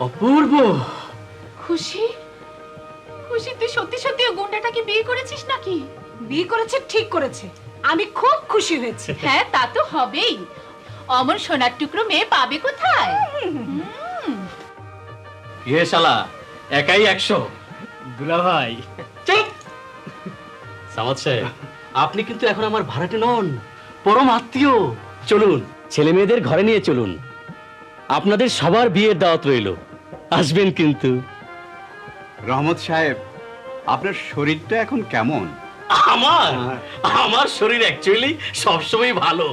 Speaker 4: অপূর্ব।
Speaker 6: খুশি? খুশি, তুই সত্যি সত্যি ওই গুন্ডাটাকে বিয়ে করেছিস নাকি?
Speaker 1: বিয়ে করেছে, ঠিক করেছে। আমি খুব খুশি হয়েছি।
Speaker 6: হ্যাঁ, তা তো হবেই। অমন সোনার টুকরো মেয়ে পাবে কোথায়?
Speaker 4: ইয়ে শালা, একাই 100।
Speaker 3: দুলা ভাই,
Speaker 4: চুপ! সামাদ সাহেব, আপনি কিন্তু এখন আমার ভাড়াটে নন, পরম আত্মীয়। চলুন, ছেলে মেয়েদের ঘরে নিয়ে চলুন। আপনাদের সবার বিয়ের দাওয়াত রইল, আসবেন কিন্তু।
Speaker 5: রহমত সাহেব, আপনার শরীরটা এখন কেমন?
Speaker 4: আমার আমার শরীর অ্যাকচুয়ালি সবসময় ভালো।